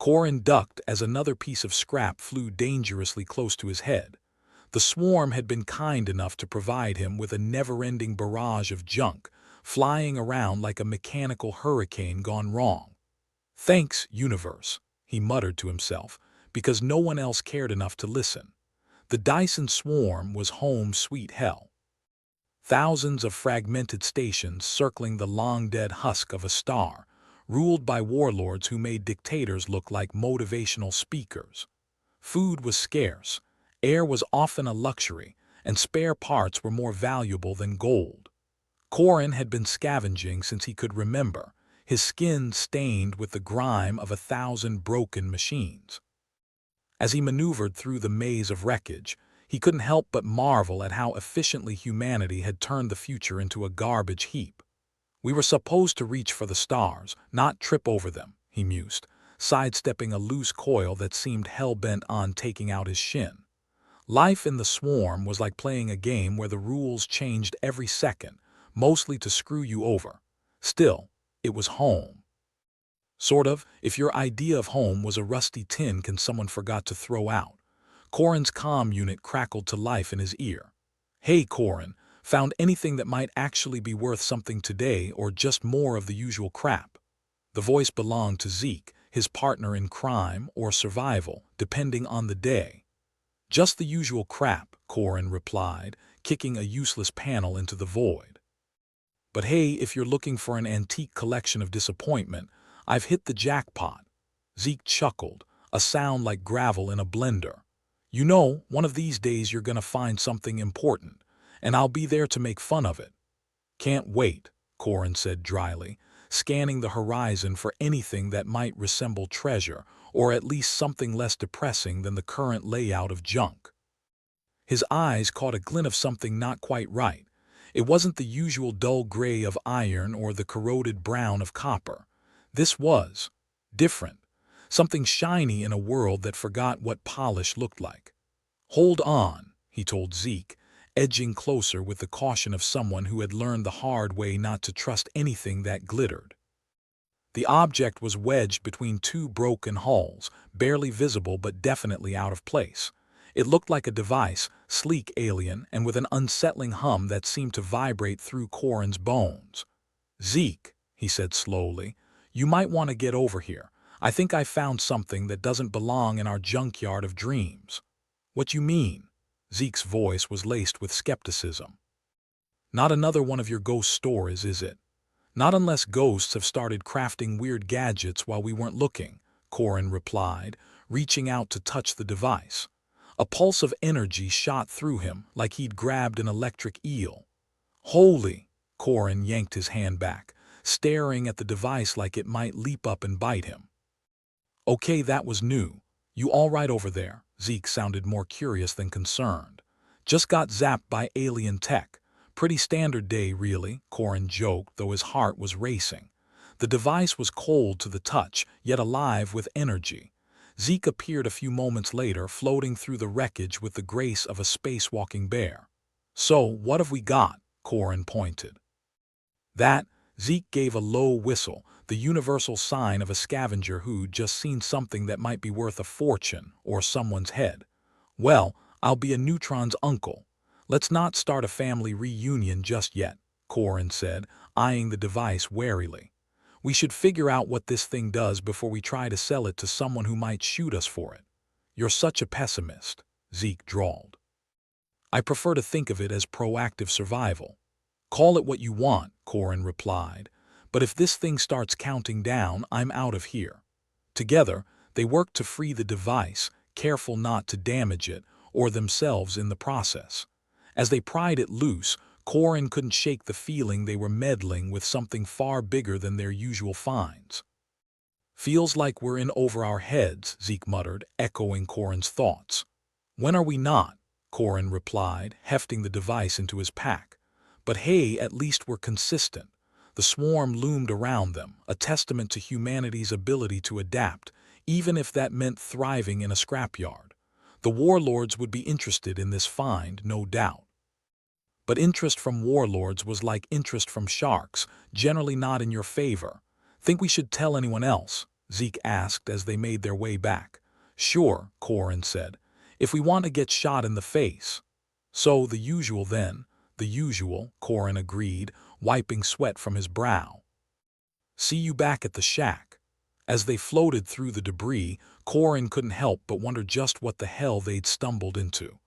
Corin ducked as another piece of scrap flew dangerously close to his head. The swarm had been kind enough to provide him with a never-ending barrage of junk, flying around like a mechanical hurricane gone wrong. "Thanks, universe," he muttered to himself, because no one else cared enough to listen. The Dyson swarm was home sweet hell. Thousands of fragmented stations circling the long-dead husk of a star, ruled by warlords who made dictators look like motivational speakers. Food was scarce, air was often a luxury, and spare parts were more valuable than gold. Corin had been scavenging since he could remember, his skin stained with the grime of 1,000 broken machines. As he maneuvered through the maze of wreckage, he couldn't help but marvel at how efficiently humanity had turned the future into a garbage heap. "We were supposed to reach for the stars, not trip over them," he mused, sidestepping a loose coil that seemed hell-bent on taking out his shin. Life in the swarm was like playing a game where the rules changed every second, mostly to screw you over. Still, it was home. Sort of, if your idea of home was a rusty tin someone forgot to throw out. Corin's comm unit crackled to life in his ear. "Hey, Corin, found anything that might actually be worth something today or just more of the usual crap?" The voice belonged to Zeke, his partner in crime or survival, depending on the day. "Just the usual crap," Corin replied, kicking a useless panel into the void. "But hey, if you're looking for an antique collection of disappointment, I've hit the jackpot." Zeke chuckled, a sound like gravel in a blender. "You know, one of these days you're gonna find something important, and I'll be there to make fun of it." "Can't wait," Corin said dryly, scanning the horizon for anything that might resemble treasure, or at least something less depressing than the current layout of junk. His eyes caught a glint of something not quite right. It wasn't the usual dull gray of iron or the corroded brown of copper. This was different. Something shiny in a world that forgot what polish looked like. "Hold on," he told Zeke, edging closer with the caution of someone who had learned the hard way not to trust anything that glittered. The object was wedged between two broken hulls, barely visible but definitely out of place. It looked like a device, sleek, alien, and with an unsettling hum that seemed to vibrate through Corin's bones. "Zeke," he said slowly, "you might want to get over here. I think I found something that doesn't belong in our junkyard of dreams." "What you mean?" Zeke's voice was laced with skepticism. "Not another one of your ghost stories, is it?" "Not unless ghosts have started crafting weird gadgets while we weren't looking," Corin replied, reaching out to touch the device. A pulse of energy shot through him like he'd grabbed an electric eel. "Holy!" Corin yanked his hand back, staring at the device like it might leap up and bite him. "Okay, that was new. You all right over there?" Zeke sounded more curious than concerned. "Just got zapped by alien tech. Pretty standard day, really," Corin joked, though his heart was racing. The device was cold to the touch, yet alive with energy. Zeke appeared a few moments later, floating through the wreckage with the grace of a spacewalking bear. "So, what have we got?" Corin pointed. "That," Zeke gave a low whistle, the universal sign of a scavenger who'd just seen something that might be worth a fortune or someone's head. "Well, I'll be a neutron's uncle. Let's not start a family reunion just yet," Corin said, eyeing the device warily. "We should figure out what this thing does before we try to sell it to someone who might shoot us for it." "You're such a pessimist," Zeke drawled. "I prefer to think of it as proactive survival." "Call it what you want," Corin replied, "but if this thing starts counting down, I'm out of here." Together, they worked to free the device, careful not to damage it or themselves in the process. As they pried it loose, Corin couldn't shake the feeling they were meddling with something far bigger than their usual finds. "Feels like we're in over our heads," Zeke muttered, echoing Corin's thoughts. "When are we not?" Corin replied, hefting the device into his pack. "But hey, at least we're consistent." The swarm loomed around them, a testament to humanity's ability to adapt, even if that meant thriving in a scrapyard. The warlords would be interested in this find, no doubt. But interest from warlords was like interest from sharks, generally not in your favor. "Think we should tell anyone else?" Zeke asked as they made their way back. Sure, Corin said, if we want to get shot in the face. So, the usual then. The usual, Corin agreed, wiping sweat from his brow. See you back at the shack. As they floated through the debris, Corin couldn't help but wonder just what the hell they'd stumbled into.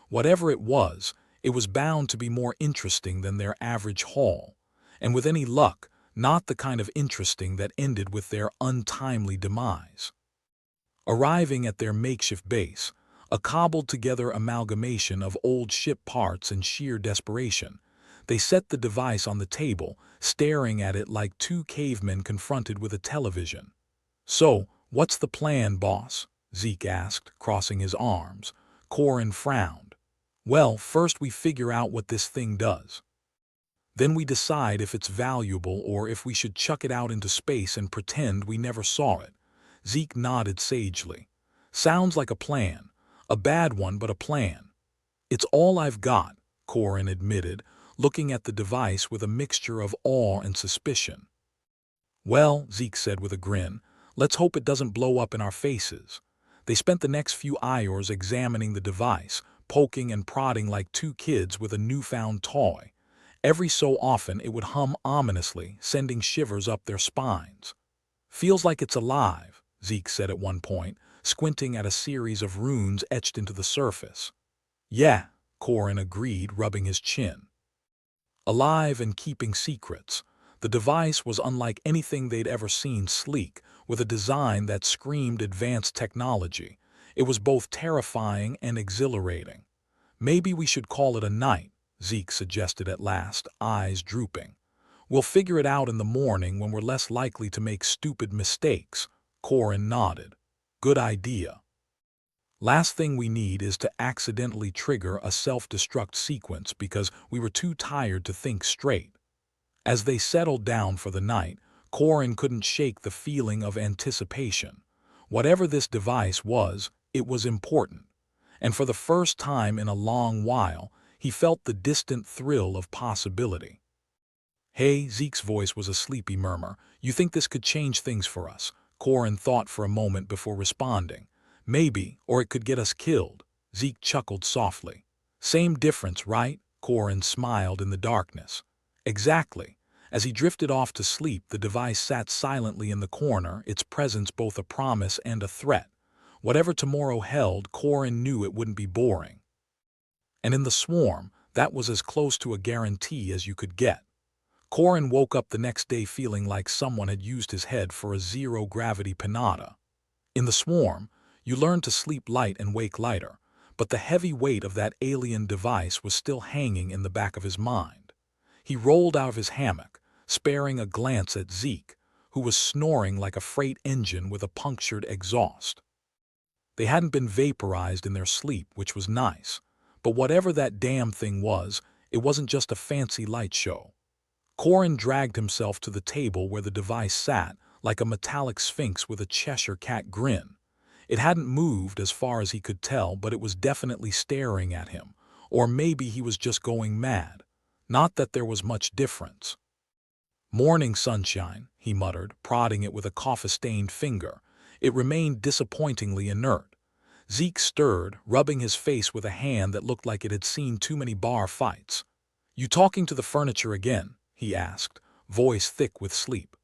Whatever it was bound to be more interesting than their average haul, and with any luck, not the kind of interesting that ended with their untimely demise. Arriving at their makeshift base, a cobbled-together amalgamation of old ship parts and sheer desperation, they set the device on the table, staring at it like two cavemen confronted with a television. So, what's the plan, boss? Zeke asked, crossing his arms. Corin frowned. Well, first we figure out what this thing does. Then we decide if it's valuable or if we should chuck it out into space and pretend we never saw it. Zeke nodded sagely. Sounds like a plan. A bad one, but a plan. It's all I've got, Corin admitted, looking at the device with a mixture of awe and suspicion. Well, Zeke said with a grin, let's hope it doesn't blow up in our faces. They spent the next few hours examining the device, poking and prodding like two kids with a newfound toy. Every so often it would hum ominously, sending shivers up their spines. Feels like it's alive, Zeke said at one point, squinting at a series of runes etched into the surface. Yeah, Corin agreed, rubbing his chin. Alive and keeping secrets. The device was unlike anything they'd ever seen, sleek, with a design that screamed advanced technology. It was both terrifying and exhilarating. Maybe we should call it a night, Zeke suggested at last, eyes drooping. We'll figure it out in the morning when we're less likely to make stupid mistakes. Corin nodded. Good idea. Last thing we need is to accidentally trigger a self-destruct sequence because we were too tired to think straight. As they settled down for the night, Corin couldn't shake the feeling of anticipation. Whatever this device was, it was important. And for the first time in a long while, he felt the distant thrill of possibility. Hey, Zeke's voice was a sleepy murmur. You think this could change things for us? Corin thought for a moment before responding. Maybe, or it could get us killed. Zeke chuckled softly. Same difference, right? Corin smiled in the darkness. Exactly. As he drifted off to sleep, the device sat silently in the corner, its presence both a promise and a threat. Whatever tomorrow held, Corin knew it wouldn't be boring. And in the swarm, that was as close to a guarantee as you could get. Corin woke up the next day feeling like someone had used his head for a zero-gravity pinata. In the swarm, you learned to sleep light and wake lighter, but the heavy weight of that alien device was still hanging in the back of his mind. He rolled out of his hammock, sparing a glance at Zeke, who was snoring like a freight engine with a punctured exhaust. They hadn't been vaporized in their sleep, which was nice, but whatever that damn thing was, it wasn't just a fancy light show. Corin dragged himself to the table where the device sat, like a metallic sphinx with a Cheshire cat grin. It hadn't moved as far as he could tell, but it was definitely staring at him, or maybe he was just going mad. Not that there was much difference. Morning sunshine, he muttered, prodding it with a coffee-stained finger. It remained disappointingly inert. Zeke stirred, rubbing his face with a hand that looked like it had seen too many bar fights. You talking to the furniture again? He asked, voice thick with sleep.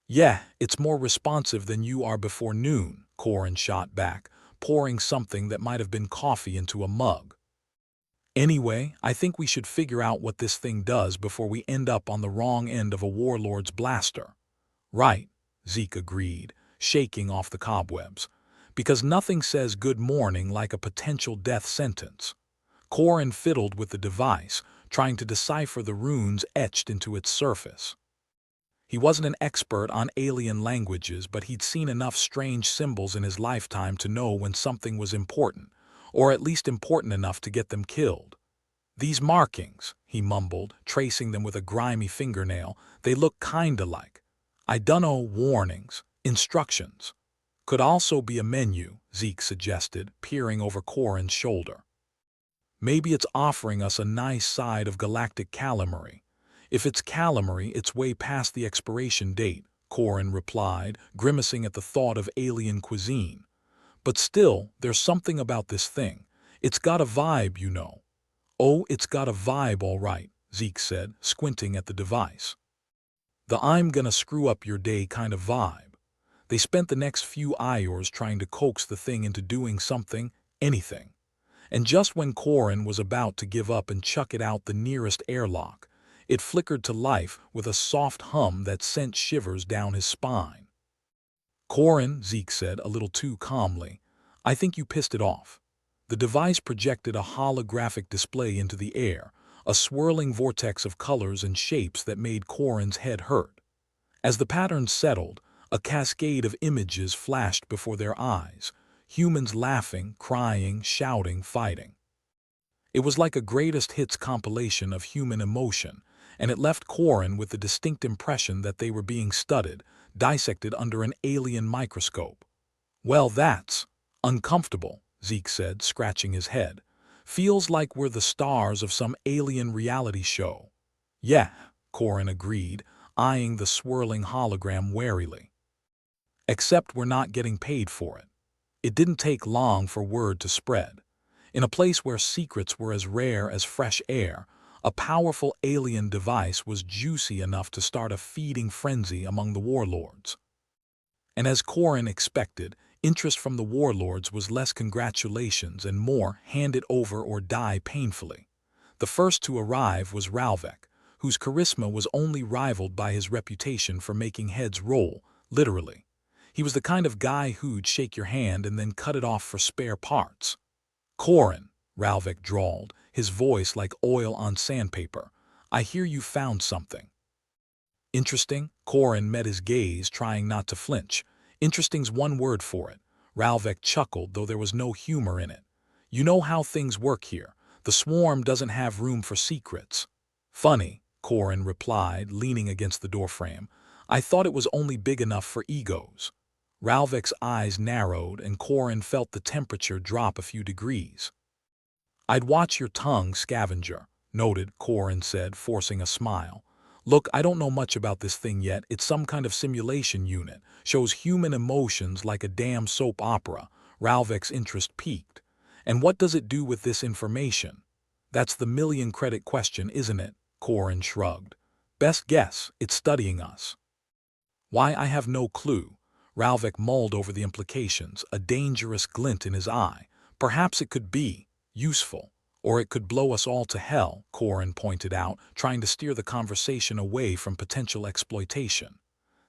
Yeah, it's more responsive than you are before noon, Corin shot back, pouring something that might have been coffee into a mug. Anyway, I think we should figure out what this thing does before we end up on the wrong end of a warlord's blaster. Right, Zeke agreed, shaking off the cobwebs. Because nothing says good morning like a potential death sentence. Corin fiddled with the device, trying to decipher the runes etched into its surface. He wasn't an expert on alien languages, but he'd seen enough strange symbols in his lifetime to know when something was important, or at least important enough to get them killed. These markings, he mumbled, tracing them with a grimy fingernail, they look kinda like, I dunno, warnings, instructions. Could also be a menu, Zeke suggested, peering over Corin's shoulder. Maybe it's offering us a nice side of galactic calamari. If it's calamari, it's way past the expiration date, Corin replied, grimacing at the thought of alien cuisine. "But still, there's something about this thing. It's got a vibe, you know." "Oh, it's got a vibe, all right," Zeke said, squinting at the device. "The I'm gonna screw up your day kind of vibe." They spent the next few hours trying to coax the thing into doing something, anything. And just when Corin was about to give up and chuck it out the nearest airlock, it flickered to life with a soft hum that sent shivers down his spine. "Corin," Zeke said a little too calmly, "I think you pissed it off." The device projected a holographic display into the air, a swirling vortex of colors and shapes that made Corin's head hurt. As the pattern settled, a cascade of images flashed before their eyes, humans laughing, crying, shouting, fighting. It was like a greatest hits compilation of human emotion, and it left Corin with the distinct impression that they were being studied, dissected under an alien microscope. "Well, that's uncomfortable," Zeke said, scratching his head. "Feels like we're the stars of some alien reality show." "Yeah," Corin agreed, eyeing the swirling hologram warily. "Except we're not getting paid for it." It didn't take long for word to spread. In a place where secrets were as rare as fresh air, a powerful alien device was juicy enough to start a feeding frenzy among the warlords. And as Corin expected, interest from the warlords was less congratulations and more hand it over or die painfully. The first to arrive was Ralvek, whose charisma was only rivaled by his reputation for making heads roll, literally. He was the kind of guy who'd shake your hand and then cut it off for spare parts. "Corin," Ralvek drawled, his voice like oil on sandpaper, "I hear you found something." "Interesting?" Corin met his gaze, trying not to flinch. "Interesting's one word for it." Ralvek chuckled, though there was no humor in it. "You know how things work here. The swarm doesn't have room for secrets." "Funny," Corin replied, leaning against the doorframe. "I thought it was only big enough for egos." Ralvek's eyes narrowed, and Corin felt the temperature drop a few degrees. "I'd watch your tongue, scavenger," noted, Corin said, forcing a smile. "Look, I don't know much about this thing yet. It's some kind of simulation unit. Shows human emotions like a damn soap opera." Ralvek's interest peaked. "And what does it do with this information?" "That's the million-credit question, isn't it?" Corin shrugged. "Best guess, it's studying us." "Why, I have no clue." Ralvek mulled over the implications, a dangerous glint in his eye. "Perhaps it could be useful, or it could blow us all to hell," Corin pointed out, trying to steer the conversation away from potential exploitation.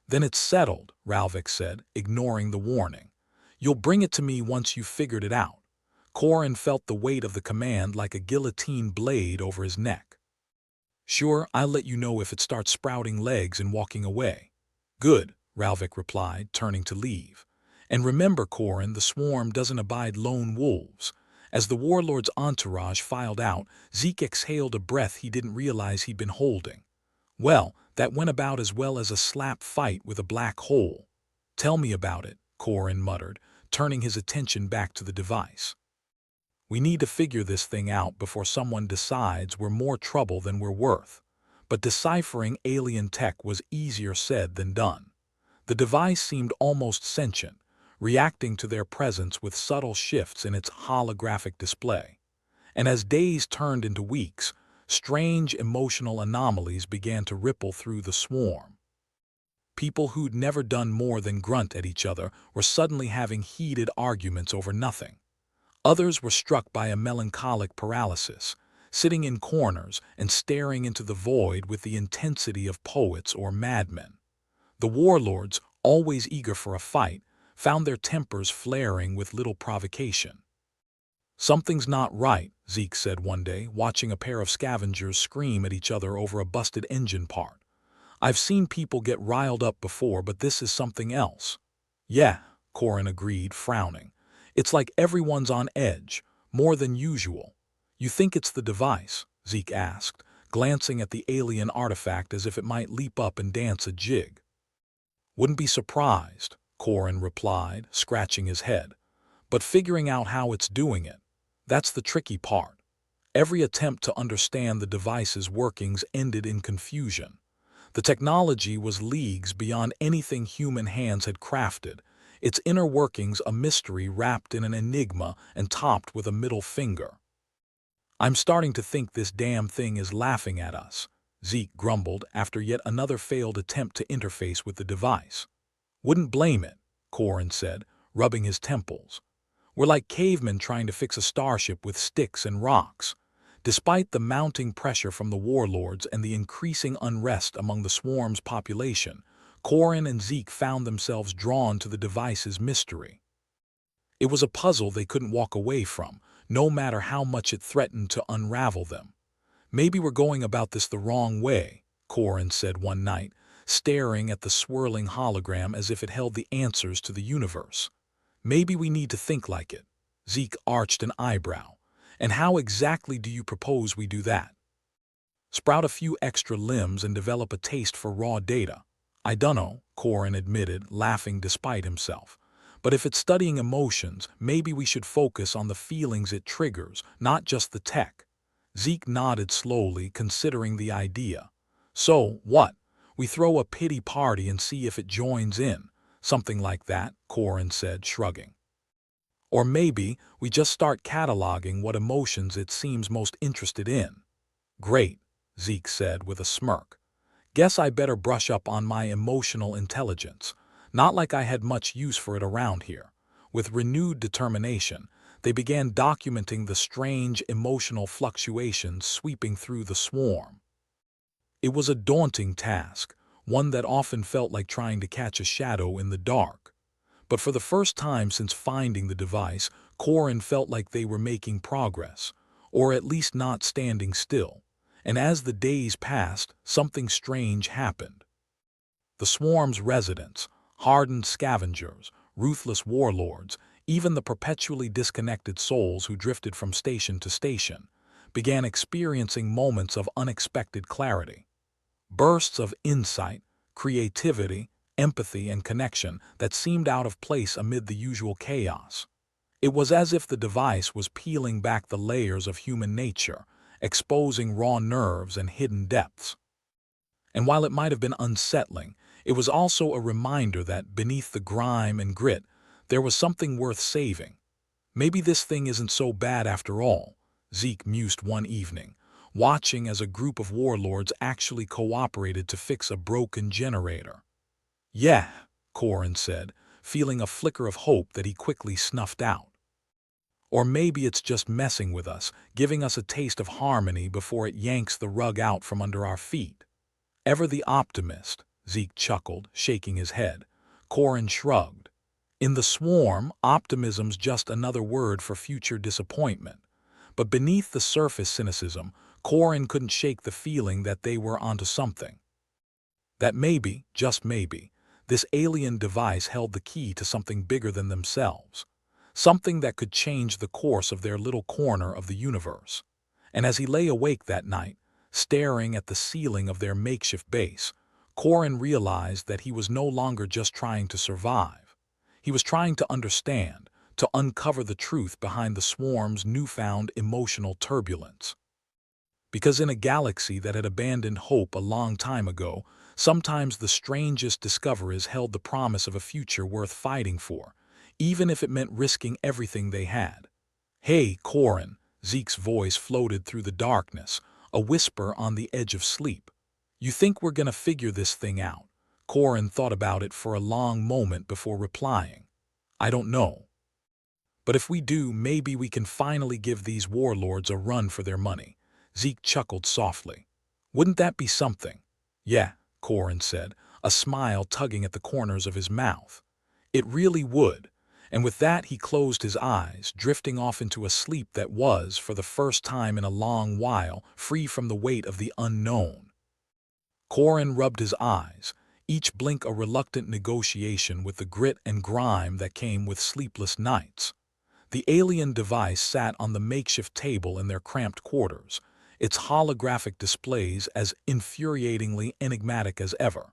"Then it's settled," Ralvek said, ignoring the warning. "You'll bring it to me once you've figured it out." Corin felt the weight of the command like a guillotine blade over his neck. "Sure, I'll let you know if it starts sprouting legs and walking away." "Good," Ralvek replied, turning to leave. "And remember, Corin, the swarm doesn't abide lone wolves." As the warlord's entourage filed out, Zeke exhaled a breath he didn't realize he'd been holding. "Well, that went about as well as a slap fight with a black hole." "Tell me about it," Corin muttered, turning his attention back to the device. "We need to figure this thing out before someone decides we're more trouble than we're worth." But deciphering alien tech was easier said than done. The device seemed almost sentient, reacting to their presence with subtle shifts in its holographic display. And as days turned into weeks, strange emotional anomalies began to ripple through the swarm. People who'd never done more than grunt at each other were suddenly having heated arguments over nothing. Others were struck by a melancholic paralysis, sitting in corners and staring into the void with the intensity of poets or madmen. The warlords, always eager for a fight, found their tempers flaring with little provocation. "Something's not right," Zeke said one day, watching a pair of scavengers scream at each other over a busted engine part. "I've seen people get riled up before, but this is something else." "Yeah," Corin agreed, frowning. "It's like everyone's on edge, more than usual." "You think it's the device?" Zeke asked, glancing at the alien artifact as if it might leap up and dance a jig. "Wouldn't be surprised," Corin replied, scratching his head. "But figuring out how it's doing it, that's the tricky part." Every attempt to understand the device's workings ended in confusion. The technology was leagues beyond anything human hands had crafted, its inner workings a mystery wrapped in an enigma and topped with a middle finger. "I'm starting to think this damn thing is laughing at us," Zeke grumbled after yet another failed attempt to interface with the device. "Wouldn't blame it," Corin said, rubbing his temples. "We're like cavemen trying to fix a starship with sticks and rocks." Despite the mounting pressure from the warlords and the increasing unrest among the swarm's population, Corin and Zeke found themselves drawn to the device's mystery. It was a puzzle they couldn't walk away from, no matter how much it threatened to unravel them. "Maybe we're going about this the wrong way," Corin said one night, staring at the swirling hologram as if it held the answers to the universe. "Maybe we need to think like it." Zeke arched an eyebrow. "And how exactly do you propose we do that?" "Sprout a few extra limbs and develop a taste for raw data." "I dunno," Corin admitted, laughing despite himself. "But if it's studying emotions, maybe we should focus on the feelings it triggers, not just the tech." Zeke nodded slowly, considering the idea. "So, what? We throw a pity party and see if it joins in." "Something like that," Corin said, shrugging. "Or maybe we just start cataloging what emotions it seems most interested in." "Great," Zeke said with a smirk. "Guess I better brush up on my emotional intelligence. Not like I had much use for it around here." With renewed determination, they began documenting the strange emotional fluctuations sweeping through the swarm. It was a daunting task, one that often felt like trying to catch a shadow in the dark. But for the first time since finding the device, Corin felt like they were making progress, or at least not standing still. And as the days passed, something strange happened. The swarm's residents, hardened scavengers, ruthless warlords, even the perpetually disconnected souls who drifted from station to station, began experiencing moments of unexpected clarity. Bursts of insight, creativity, empathy, and connection that seemed out of place amid the usual chaos. It was as if the device was peeling back the layers of human nature, exposing raw nerves and hidden depths. And while it might have been unsettling, it was also a reminder that beneath the grime and grit, there was something worth saving. "Maybe this thing isn't so bad after all," Zeke mused one evening, watching as a group of warlords actually cooperated to fix a broken generator. "Yeah," Corin said, feeling a flicker of hope that he quickly snuffed out. "Or maybe it's just messing with us, giving us a taste of harmony before it yanks the rug out from under our feet." "Ever the optimist," Zeke chuckled, shaking his head. Corin shrugged. "In the swarm, optimism's just another word for future disappointment." But beneath the surface cynicism, Corin couldn't shake the feeling that they were onto something. That maybe, just maybe, this alien device held the key to something bigger than themselves. Something that could change the course of their little corner of the universe. And as he lay awake that night, staring at the ceiling of their makeshift base, Corin realized that he was no longer just trying to survive. He was trying to understand, to uncover the truth behind the swarm's newfound emotional turbulence. Because in a galaxy that had abandoned hope a long time ago, sometimes the strangest discoveries held the promise of a future worth fighting for, even if it meant risking everything they had. "Hey, Corin," Zeke's voice floated through the darkness, a whisper on the edge of sleep. "You think we're gonna figure this thing out?" Corin thought about it for a long moment before replying. "I don't know. But if we do, maybe we can finally give these warlords a run for their money." Zeke chuckled softly. "Wouldn't that be something?" "Yeah," Corin said, a smile tugging at the corners of his mouth. "It really would." And with that he closed his eyes, drifting off into a sleep that was, for the first time in a long while, free from the weight of the unknown. Corin rubbed his eyes, each blink a reluctant negotiation with the grit and grime that came with sleepless nights. The alien device sat on the makeshift table in their cramped quarters, its holographic displays as infuriatingly enigmatic as ever.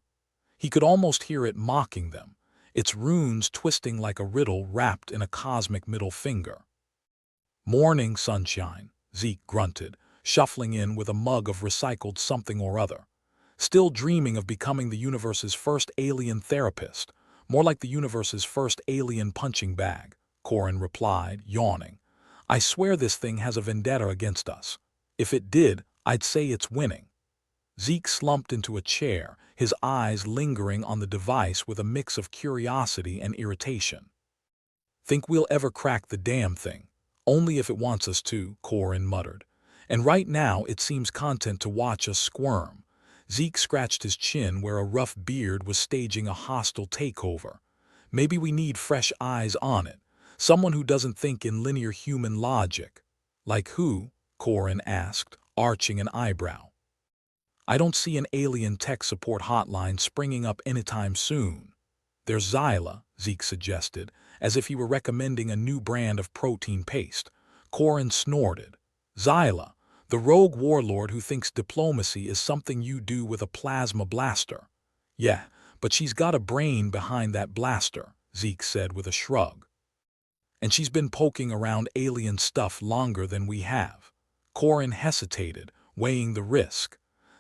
He could almost hear it mocking them, its runes twisting like a riddle wrapped in a cosmic middle finger. "Morning, sunshine," Zeke grunted, shuffling in with a mug of recycled something or other. Still dreaming of becoming the universe's first alien therapist. More like the universe's first alien punching bag, Corin replied, yawning. I swear this thing has a vendetta against us. If it did, I'd say it's winning. Zeke slumped into a chair, his eyes lingering on the device with a mix of curiosity and irritation. Think we'll ever crack the damn thing? Only if it wants us to, Corin muttered. And right now it seems content to watch us squirm. Zeke scratched his chin where a rough beard was staging a hostile takeover. Maybe we need fresh eyes on it. Someone who doesn't think in linear human logic. Like who? Corin asked, arching an eyebrow. I don't see an alien tech support hotline springing up anytime soon. There's Xyla, Zeke suggested, as if he were recommending a new brand of protein paste. Corin snorted. Xyla, the rogue warlord who thinks diplomacy is something you do with a plasma blaster. Yeah, but she's got a brain behind that blaster, Zeke said with a shrug. And she's been poking around alien stuff longer than we have. Corin hesitated, weighing the risk.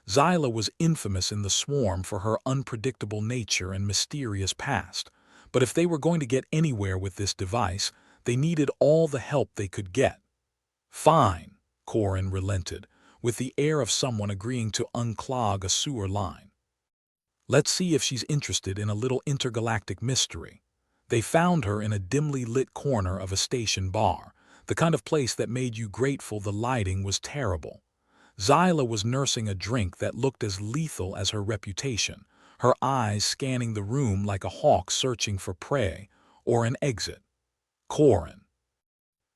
Xyla was infamous in the swarm for her unpredictable nature and mysterious past, but if they were going to get anywhere with this device, they needed all the help they could get. Fine, Corin relented, with the air of someone agreeing to unclog a sewer line. Let's see if she's interested in a little intergalactic mystery. They found her in a dimly lit corner of a station bar, the kind of place that made you grateful the lighting was terrible. Xyla was nursing a drink that looked as lethal as her reputation, her eyes scanning the room like a hawk searching for prey or an exit. Corin.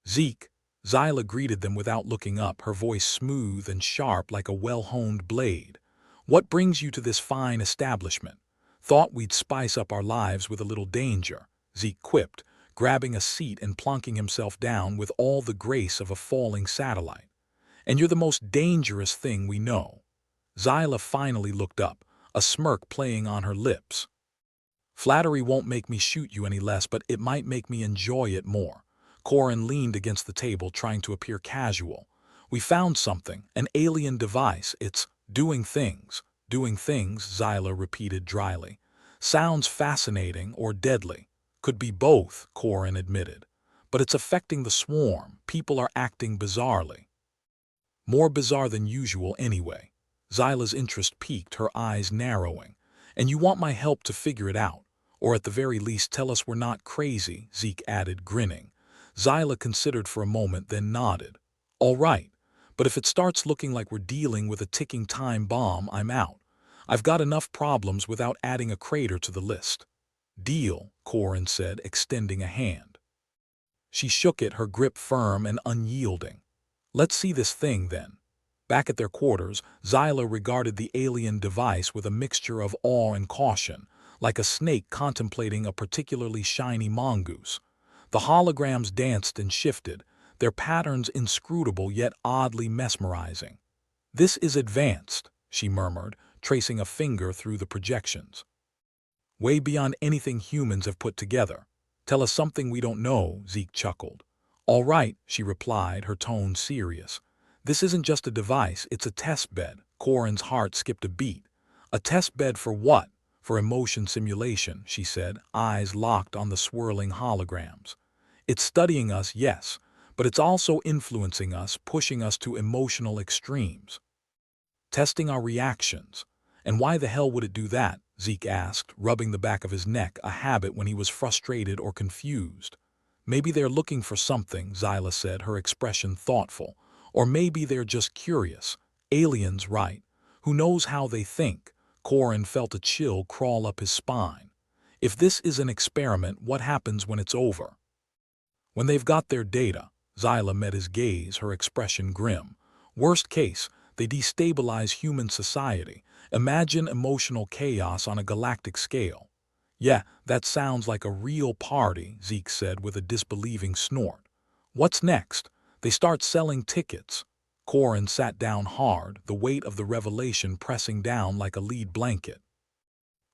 Zeke. Xyla greeted them without looking up, her voice smooth and sharp like a well-honed blade. What brings you to this fine establishment? Thought we'd spice up our lives with a little danger, Zeke quipped, grabbing a seat and plonking himself down with all the grace of a falling satellite. And you're the most dangerous thing we know. Xyla finally looked up, a smirk playing on her lips. Flattery won't make me shoot you any less, but it might make me enjoy it more. Corin leaned against the table, trying to appear casual. We found something, an alien device. It's doing things. Doing things, Xyla repeated dryly. Sounds fascinating or deadly. Could be both, Corin admitted. But it's affecting the swarm. People are acting bizarrely. More bizarre than usual anyway. Xyla's interest piqued, her eyes narrowing. And you want my help to figure it out, or at the very least tell us we're not crazy, Zeke added, grinning. Xyla considered for a moment, then nodded. All right, but if it starts looking like we're dealing with a ticking time bomb, I'm out. I've got enough problems without adding a crater to the list. Deal, Corin said, extending a hand. She shook it, her grip firm and unyielding. Let's see this thing, then. Back at their quarters, Xyla regarded the alien device with a mixture of awe and caution, like a snake contemplating a particularly shiny mongoose. The holograms danced and shifted, their patterns inscrutable yet oddly mesmerizing. This is advanced, she murmured, tracing a finger through the projections. Way beyond anything humans have put together. Tell us something we don't know, Zeke chuckled. All right, she replied, her tone serious. This isn't just a device, it's a test bed. Corin's heart skipped a beat. A test bed for what? For emotion simulation, she said, eyes locked on the swirling holograms. It's studying us, yes, but it's also influencing us, pushing us to emotional extremes. Testing our reactions. And why the hell would it do that? Zeke asked, rubbing the back of his neck, a habit when he was frustrated or confused. Maybe they're looking for something, Xyla said, her expression thoughtful. Or maybe they're just curious. Aliens, right? Who knows how they think? Corin felt a chill crawl up his spine. If this is an experiment, what happens when it's over? When they've got their data, Xyla met his gaze, her expression grim. Worst case, they destabilize human society. Imagine emotional chaos on a galactic scale. Yeah, that sounds like a real party, Zeke said with a disbelieving snort. What's next? They start selling tickets. Corin sat down hard, the weight of the revelation pressing down like a lead blanket.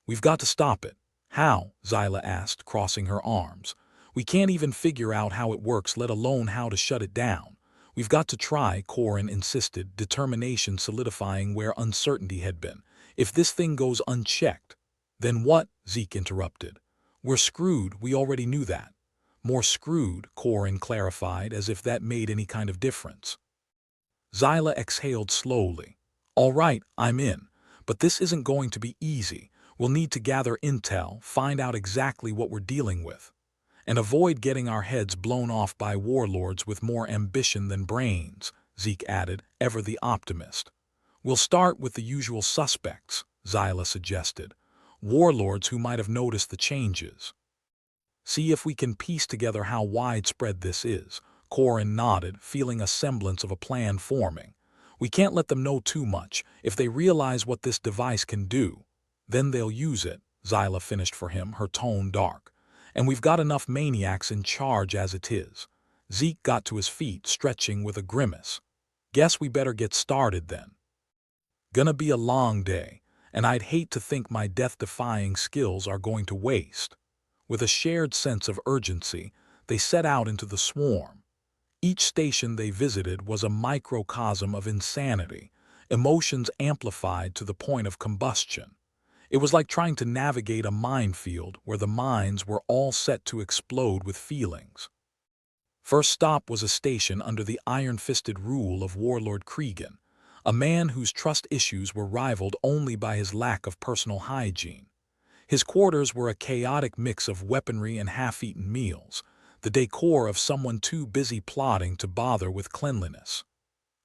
We've got to stop it. How? Xyla asked, crossing her arms. We can't even figure out how it works, let alone how to shut it down. We've got to try, Corin insisted, determination solidifying where uncertainty had been. If this thing goes unchecked, then what? Zeke interrupted. We're screwed, we already knew that. More screwed, Corin clarified, as if that made any kind of difference. Zyla exhaled slowly. All right, I'm in. But this isn't going to be easy. We'll need to gather intel, find out exactly what we're dealing with, and avoid getting our heads blown off by warlords with more ambition than brains, Zeke added, ever the optimist. We'll start with the usual suspects, Zyla suggested. Warlords who might have noticed the changes. See if we can piece together how widespread this is. Corin nodded, feeling a semblance of a plan forming. We can't let them know too much. If they realize what this device can do, then they'll use it, Zyla finished for him, her tone dark. And we've got enough maniacs in charge as it is. Zeke got to his feet, stretching with a grimace. Guess we better get started then. Gonna be a long day, and I'd hate to think my death-defying skills are going to waste. With a shared sense of urgency, they set out into the swarm. Each station they visited was a microcosm of insanity, emotions amplified to the point of combustion. It was like trying to navigate a minefield where the mines were all set to explode with feelings. First stop was a station under the iron-fisted rule of Warlord Cregan, a man whose trust issues were rivaled only by his lack of personal hygiene. His quarters were a chaotic mix of weaponry and half-eaten meals, the decor of someone too busy plotting to bother with cleanliness.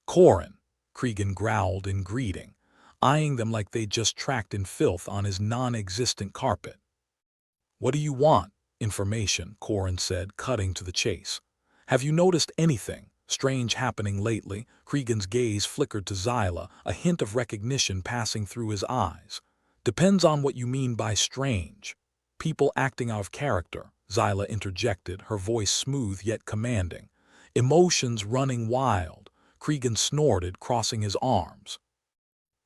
Corin, Cregan growled in greeting, eyeing them like they'd just tracked in filth on his non-existent carpet. What do you want? Information, Corin said, cutting to the chase. Have you noticed anything strange happening lately? Cregan's gaze flickered to Zyla, a hint of recognition passing through his eyes. Depends on what you mean by strange. People acting out of character, Zyla interjected, her voice smooth yet commanding. Emotions running wild, Cregan snorted, crossing his arms.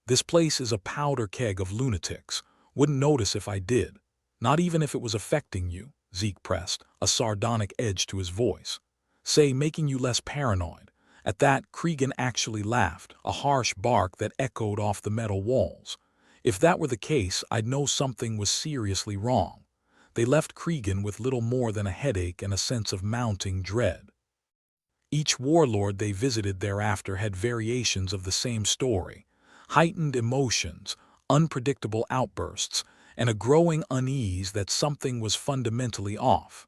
This place is a powder keg of lunatics. Wouldn't notice if I did. Not even if it was affecting you, Zeke pressed, a sardonic edge to his voice. Say, making you less paranoid. At that, Cregan actually laughed, a harsh bark that echoed off the metal walls. If that were the case, I'd know something was seriously wrong. They left Cregan with little more than a headache and a sense of mounting dread. Each warlord they visited thereafter had variations of the same story. Heightened emotions, unpredictable outbursts, and a growing unease that something was fundamentally off.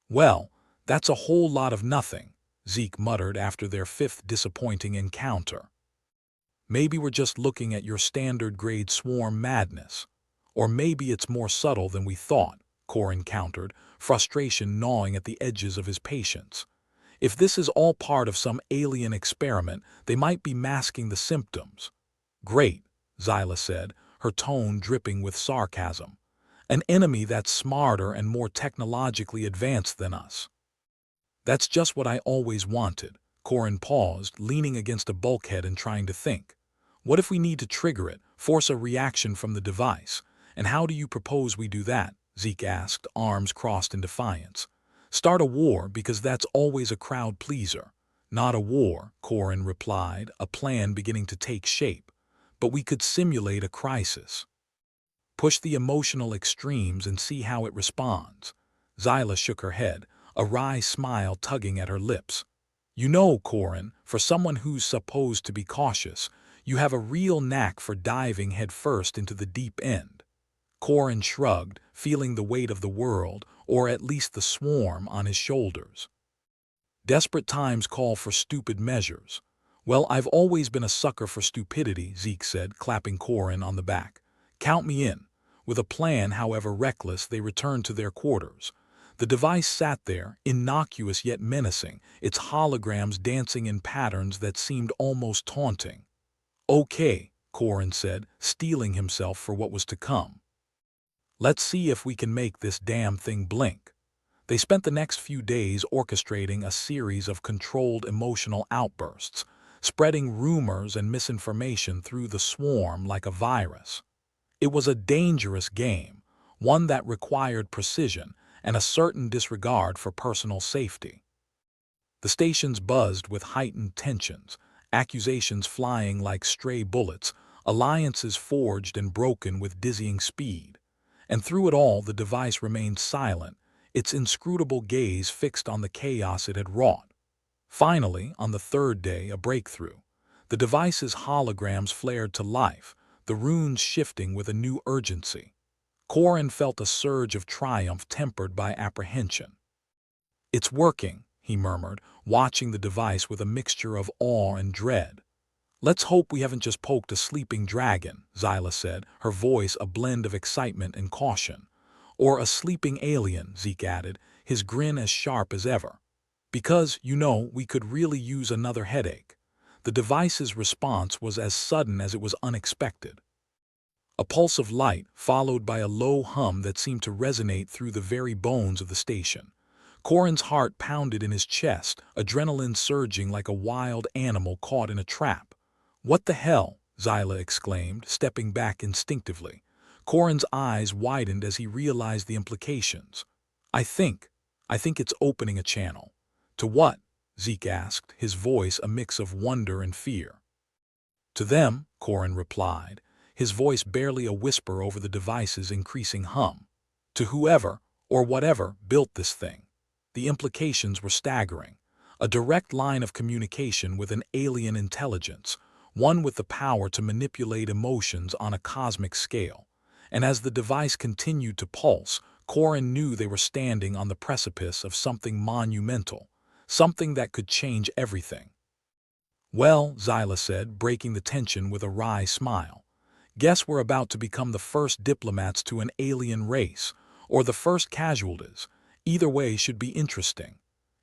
Well, that's a whole lot of nothing, Zeke muttered after their fifth disappointing encounter. Maybe we're just looking at your standard grade swarm madness. Or maybe it's more subtle than we thought, Corin countered, frustration gnawing at the edges of his patience. If this is all part of some alien experiment, they might be masking the symptoms. Great, Zyla said, her tone dripping with sarcasm. An enemy that's smarter and more technologically advanced than us. That's just what I always wanted. Corin paused, leaning against a bulkhead and trying to think. What if we need to trigger it, force a reaction from the device? And how do you propose we do that? Zeke asked, arms crossed in defiance. Start a war, because that's always a crowd pleaser. Not a war, Corin replied, a plan beginning to take shape. But we could simulate a crisis. Push the emotional extremes and see how it responds. Zyla shook her head, a wry smile tugging at her lips. You know, Corin, for someone who's supposed to be cautious, you have a real knack for diving headfirst into the deep end. Corin shrugged, feeling the weight of the world, or at least the swarm, on his shoulders. Desperate times call for stupid measures. Well, I've always been a sucker for stupidity, Zeke said, clapping Corin on the back. Count me in. With a plan, however reckless, they returned to their quarters. The device sat there, innocuous yet menacing, its holograms dancing in patterns that seemed almost taunting. Okay, Corin said, steeling himself for what was to come. Let's see if we can make this damn thing blink. They spent the next few days orchestrating a series of controlled emotional outbursts, spreading rumors and misinformation through the swarm like a virus. It was a dangerous game, one that required precision and a certain disregard for personal safety. The stations buzzed with heightened tensions, accusations flying like stray bullets, alliances forged and broken with dizzying speed. And through it all, the device remained silent, its inscrutable gaze fixed on the chaos it had wrought. Finally, on the third day, a breakthrough. The device's holograms flared to life, the runes shifting with a new urgency. Corin felt a surge of triumph tempered by apprehension. "It's working," he murmured, watching the device with a mixture of awe and dread. "Let's hope we haven't just poked a sleeping dragon," Zyla said, her voice a blend of excitement and caution. "Or a sleeping alien," Zeke added, his grin as sharp as ever. "Because, we could really use another headache." The device's response was as sudden as it was unexpected. A pulse of light, followed by a low hum that seemed to resonate through the very bones of the station. Corin's heart pounded in his chest, adrenaline surging like a wild animal caught in a trap. "What the hell?" Zyla exclaimed, stepping back instinctively. Corin's eyes widened as he realized the implications. I think it's opening a channel." "To what?" Zeke asked, his voice a mix of wonder and fear. "To them," Corin replied, his voice barely a whisper over the device's increasing hum. "To whoever, or whatever, built this thing." The implications were staggering. A direct line of communication with an alien intelligence, one with the power to manipulate emotions on a cosmic scale. And as the device continued to pulse, Corin knew they were standing on the precipice of something monumental, something that could change everything. "Well," Zyla said, breaking the tension with a wry smile, "guess we're about to become the first diplomats to an alien race, or the first casualties. Either way should be interesting."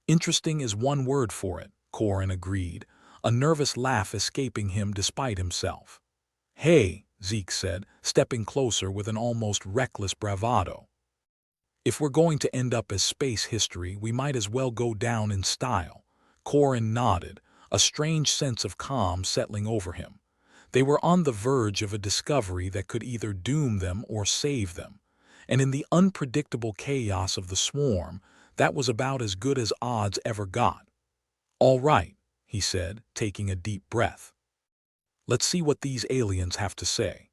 "Interesting is one word for it," Corin agreed, a nervous laugh escaping him despite himself. "Hey," Zeke said, stepping closer with an almost reckless bravado. "If we're going to end up as space history, we might as well go down in style." Corin nodded, a strange sense of calm settling over him. They were on the verge of a discovery that could either doom them or save them. And in the unpredictable chaos of the swarm, that was about as good as odds ever got. "All right," he said, taking a deep breath. "Let's see what these aliens have to say."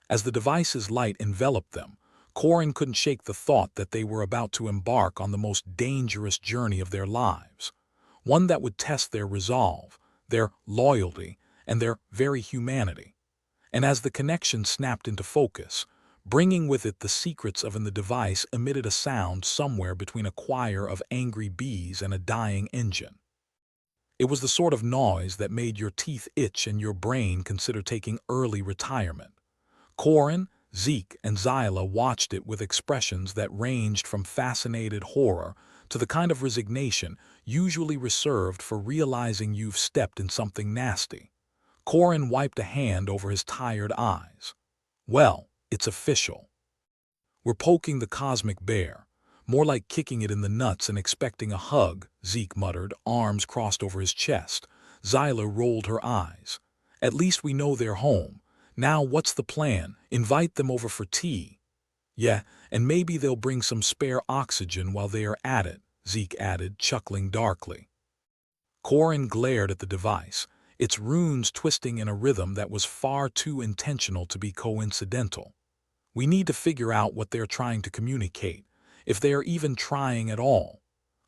As the device's light enveloped them, Corin couldn't shake the thought that they were about to embark on the most dangerous journey of their lives. One that would test their resolve, their loyalty, and their very humanity. And as the connection snapped into focus, bringing with it the secrets of the device emitted a sound somewhere between a choir of angry bees and a dying engine. It was the sort of noise that made your teeth itch and your brain consider taking early retirement. Corin, Zeke, and Zyla watched it with expressions that ranged from fascinated horror to the kind of resignation usually reserved for realizing you've stepped in something nasty. Corin wiped a hand over his tired eyes. "Well, it's official. We're poking the cosmic bear. More like kicking it in the nuts and expecting a hug," Zeke muttered, arms crossed over his chest. Zyla rolled her eyes. "At least we know they're home. Now what's the plan? Invite them over for tea." "Yeah, and maybe they'll bring some spare oxygen while they are at it," Zeke added, chuckling darkly. Corin glared at the device, its runes twisting in a rhythm that was far too intentional to be coincidental. "We need to figure out what they're trying to communicate, if they are even trying at all."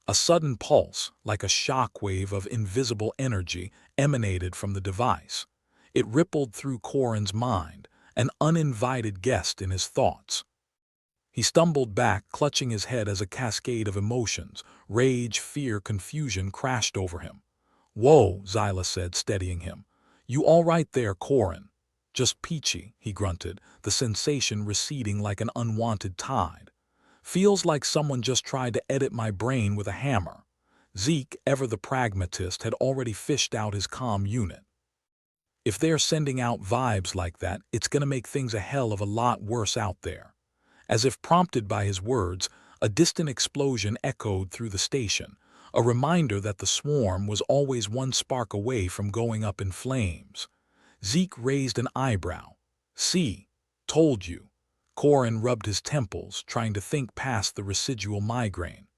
A sudden pulse, like a shockwave of invisible energy, emanated from the device. It rippled through Corin's mind, an uninvited guest in his thoughts. He stumbled back, clutching his head as a cascade of emotions, rage, fear, confusion crashed over him. "Whoa," Zyla said, steadying him. "You all right there, Corin?" "Just peachy," he grunted, the sensation receding like an unwanted tide. "Feels like someone just tried to edit my brain with a hammer." Zeke, ever the pragmatist, had already fished out his comm unit. "If they're sending out vibes like that, it's gonna make things a hell of a lot worse out there." As if prompted by his words, a distant explosion echoed through the station, a reminder that the swarm was always one spark away from going up in flames. Zeke raised an eyebrow. "See, told you." Corin rubbed his temples, trying to think past the residual migraine.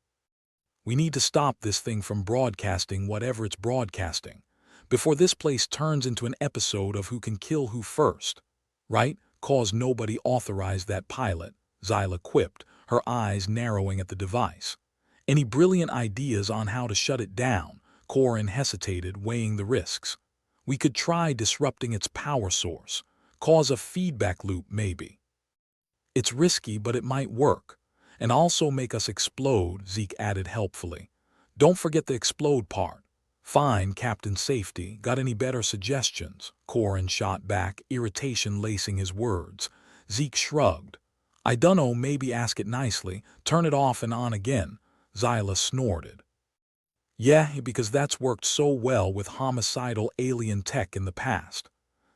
"We need to stop this thing from broadcasting whatever it's broadcasting, before this place turns into an episode of who can kill who first." right? 'Cause nobody authorized that pilot, Zyla quipped, her eyes narrowing at the device. Any brilliant ideas on how to shut it down? Corin hesitated, weighing the risks. We could try disrupting its power source. Cause a feedback loop, maybe. It's risky, but it might work. And also make us explode, Zeke added helpfully. Don't forget the explode part. Fine, Captain Safety. Got any better suggestions? Corin shot back, irritation lacing his words. Zeke shrugged. I dunno, maybe ask it nicely. Turn it off and on again. Zyla snorted. Yeah, because that's worked so well with homicidal alien tech in the past.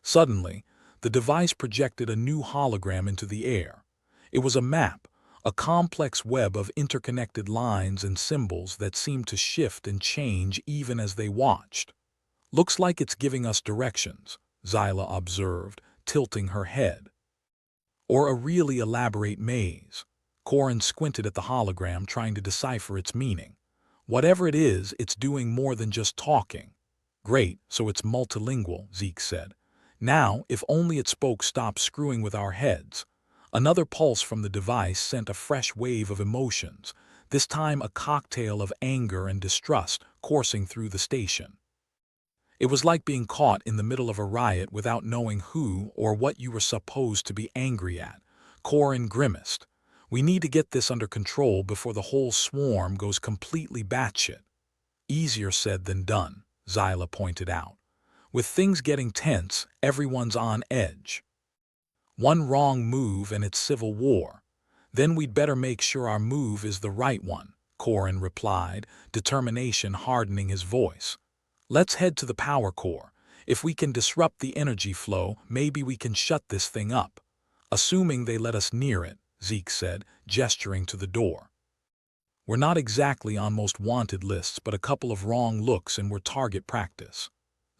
Suddenly, the device projected a new hologram into the air. It was a map, a complex web of interconnected lines and symbols that seemed to shift and change even as they watched. Looks like it's giving us directions, Zyla observed, tilting her head. Or a really elaborate maze. Corin squinted at the hologram, trying to decipher its meaning. Whatever it is, it's doing more than just talking. Great, so it's multilingual, Zeke said. Now, if only it spoke, stop screwing with our heads. Another pulse from the device sent a fresh wave of emotions, this time a cocktail of anger and distrust coursing through the station. It was like being caught in the middle of a riot without knowing who or what you were supposed to be angry at. Corin grimaced. We need to get this under control before the whole swarm goes completely batshit. Easier said than done, Zyla pointed out. With things getting tense, everyone's on edge. One wrong move and it's civil war. Then we'd better make sure our move is the right one, Corin replied, determination hardening his voice. Let's head to the power core. If we can disrupt the energy flow, maybe we can shut this thing up. Assuming they let us near it, Zeke said, gesturing to the door. We're not exactly on most wanted lists, but a couple of wrong looks and we're target practice.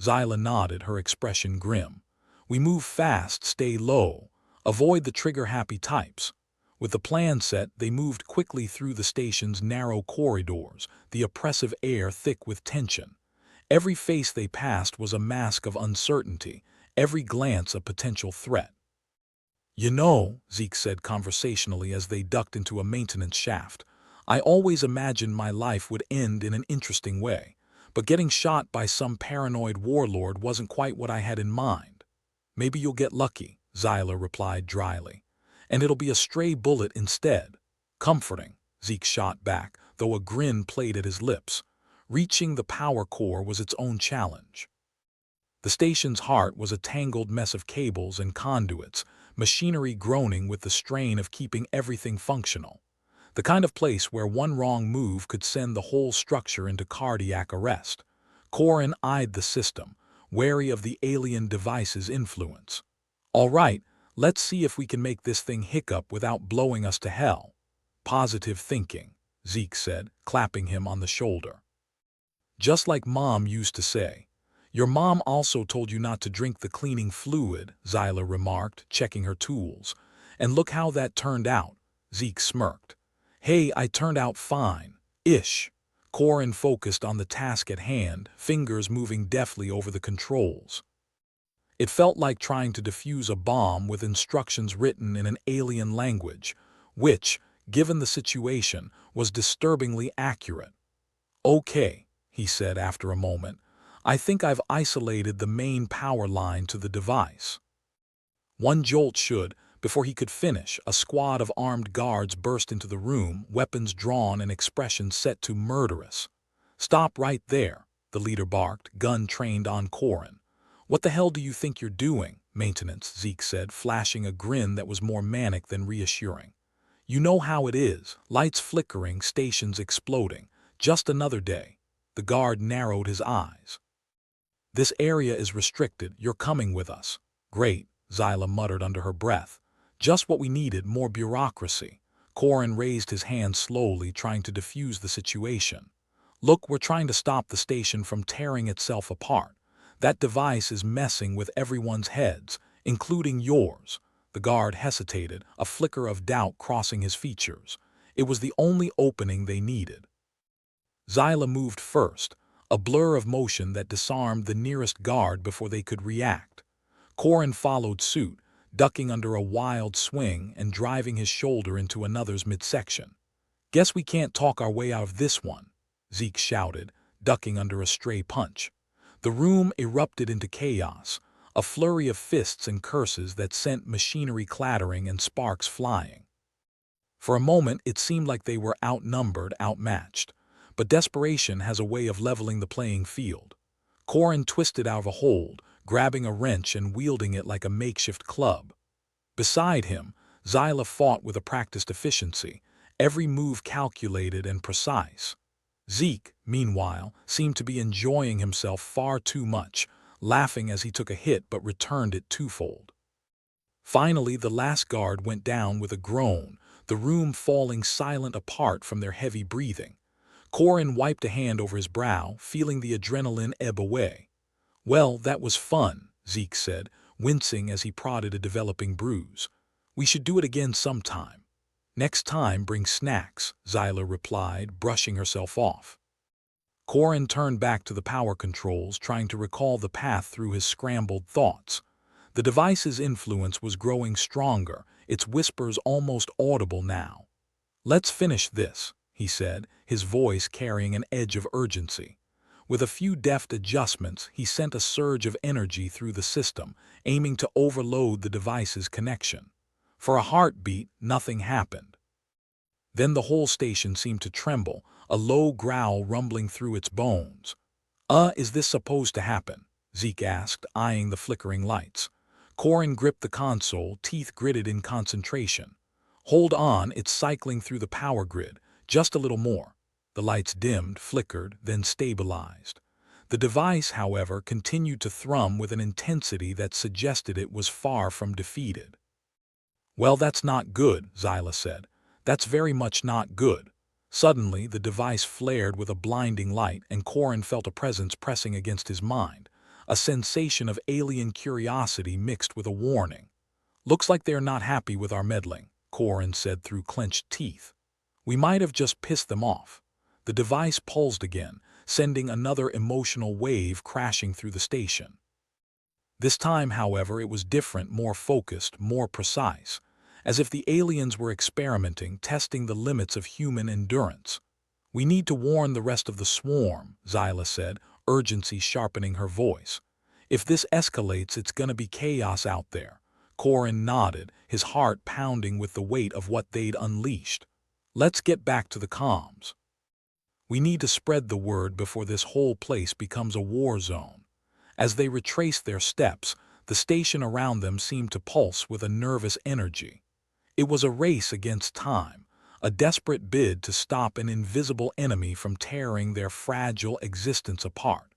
Zyla nodded, her expression grim. We move fast, stay low, avoid the trigger-happy types. With the plan set, they moved quickly through the station's narrow corridors, the oppressive air thick with tension. Every face they passed was a mask of uncertainty, every glance a potential threat. You know, Zeke said conversationally as they ducked into a maintenance shaft, I always imagined my life would end in an interesting way, but getting shot by some paranoid warlord wasn't quite what I had in mind. Maybe you'll get lucky, Zyla replied dryly, and it'll be a stray bullet instead. Comforting, Zeke shot back, though a grin played at his lips. Reaching the power core was its own challenge. The station's heart was a tangled mess of cables and conduits, machinery groaning with the strain of keeping everything functional. The kind of place where one wrong move could send the whole structure into cardiac arrest. Corin eyed the system, wary of the alien device's influence. All right, let's see if we can make this thing hiccup without blowing us to hell. Positive thinking, Zeke said, clapping him on the shoulder. Just like Mom used to say. Your mom also told you not to drink the cleaning fluid, Zyla remarked, checking her tools. And look how that turned out, Zeke smirked. Hey, I turned out fine. Ish. Corin focused on the task at hand, fingers moving deftly over the controls. It felt like trying to defuse a bomb with instructions written in an alien language, which, given the situation, was disturbingly accurate. Okay, he said after a moment. I think I've isolated the main power line to the device. One jolt should. Before he could finish, a squad of armed guards burst into the room, weapons drawn and expressions set to murderous. Stop right there, the leader barked, gun trained on Corin. What the hell do you think you're doing? Maintenance, Zeke said, flashing a grin that was more manic than reassuring. You know how it is, lights flickering, stations exploding. Just another day. The guard narrowed his eyes. This area is restricted, you're coming with us. Great, Zyla muttered under her breath. Just what we needed, more bureaucracy. Corin raised his hand slowly, trying to defuse the situation. Look, we're trying to stop the station from tearing itself apart. That device is messing with everyone's heads, including yours. The guard hesitated, a flicker of doubt crossing his features. It was the only opening they needed. Zyla moved first, a blur of motion that disarmed the nearest guard before they could react. Corin followed suit, ducking under a wild swing and driving his shoulder into another's midsection. "Guess we can't talk our way out of this one," Zeke shouted, ducking under a stray punch. The room erupted into chaos, a flurry of fists and curses that sent machinery clattering and sparks flying. For a moment it seemed like they were outnumbered, outmatched, but desperation has a way of leveling the playing field. Corin twisted out of a hold, grabbing a wrench and wielding it like a makeshift club. Beside him, Zyla fought with a practiced efficiency, every move calculated and precise. Zeke, meanwhile, seemed to be enjoying himself far too much, laughing as he took a hit but returned it twofold. Finally, the last guard went down with a groan, the room falling silent apart from their heavy breathing. Corin wiped a hand over his brow, feeling the adrenaline ebb away. "Well, that was fun," Zeke said, wincing as he prodded a developing bruise. "We should do it again sometime." "Next time, bring snacks," Zyla replied, brushing herself off. Corin turned back to the power controls, trying to recall the path through his scrambled thoughts. The device's influence was growing stronger, its whispers almost audible now. "Let's finish this," he said, his voice carrying an edge of urgency. With a few deft adjustments, he sent a surge of energy through the system, aiming to overload the device's connection. For a heartbeat, nothing happened. Then the whole station seemed to tremble, a low growl rumbling through its bones. Is this supposed to happen?" Zeke asked, eyeing the flickering lights. Corin gripped the console, teeth gritted in concentration. "Hold on, it's cycling through the power grid. Just a little more." The lights dimmed, flickered, then stabilized. The device, however, continued to thrum with an intensity that suggested it was far from defeated. "Well, that's not good," Zyla said. "That's very much not good." Suddenly, the device flared with a blinding light, and Corin felt a presence pressing against his mind, a sensation of alien curiosity mixed with a warning. "Looks like they're not happy with our meddling," Corin said through clenched teeth. "We might have just pissed them off." The device pulsed again, sending another emotional wave crashing through the station. This time, however, it was different, more focused, more precise, as if the aliens were experimenting, testing the limits of human endurance. "We need to warn the rest of the swarm," Zyla said, urgency sharpening her voice. "If this escalates, it's gonna be chaos out there." Corin nodded, his heart pounding with the weight of what they'd unleashed. "Let's get back to the comms. We need to spread the word before this whole place becomes a war zone." As they retraced their steps, the station around them seemed to pulse with a nervous energy. It was a race against time, a desperate bid to stop an invisible enemy from tearing their fragile existence apart.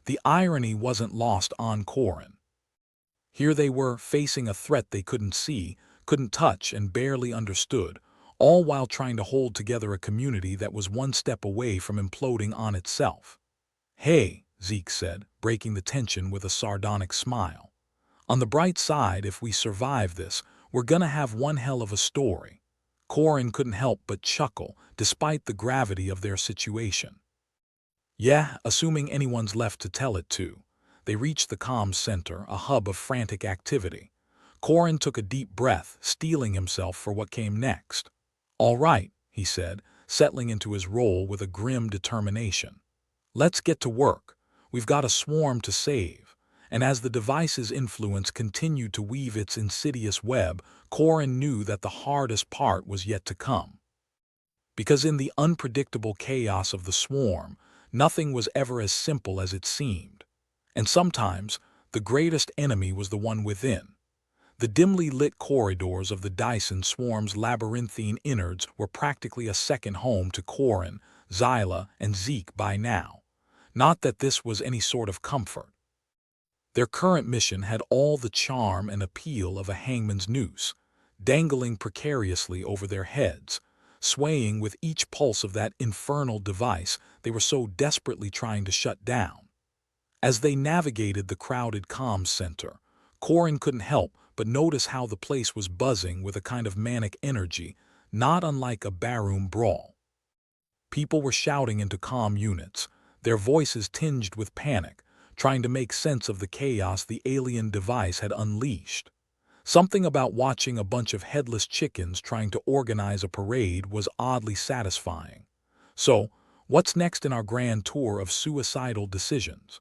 The irony wasn't lost on Corin. Here they were, facing a threat they couldn't see, couldn't touch, and barely understood, all while trying to hold together a community that was one step away from imploding on itself. "Hey," Zeke said, breaking the tension with a sardonic smile. "On the bright side, if we survive this, we're gonna have one hell of a story." Corin couldn't help but chuckle, despite the gravity of their situation. "Yeah, assuming anyone's left to tell it to." They reached the comms center, a hub of frantic activity. Corin took a deep breath, steeling himself for what came next. "All right," he said, settling into his role with a grim determination. "Let's get to work. We've got a swarm to save." And as the device's influence continued to weave its insidious web, Corin knew that the hardest part was yet to come. Because in the unpredictable chaos of the swarm, nothing was ever as simple as it seemed. And sometimes, the greatest enemy was the one within. The dimly lit corridors of the Dyson swarm's labyrinthine innards were practically a second home to Corin, Zyla, and Zeke by now. Not that this was any sort of comfort. Their current mission had all the charm and appeal of a hangman's noose, dangling precariously over their heads, swaying with each pulse of that infernal device they were so desperately trying to shut down. As they navigated the crowded comms center, Corin couldn't help but notice how the place was buzzing with a kind of manic energy, not unlike a barroom brawl. People were shouting into comm units, their voices tinged with panic, trying to make sense of the chaos the alien device had unleashed. Something about watching a bunch of headless chickens trying to organize a parade was oddly satisfying. So, what's next in our grand tour of suicidal decisions?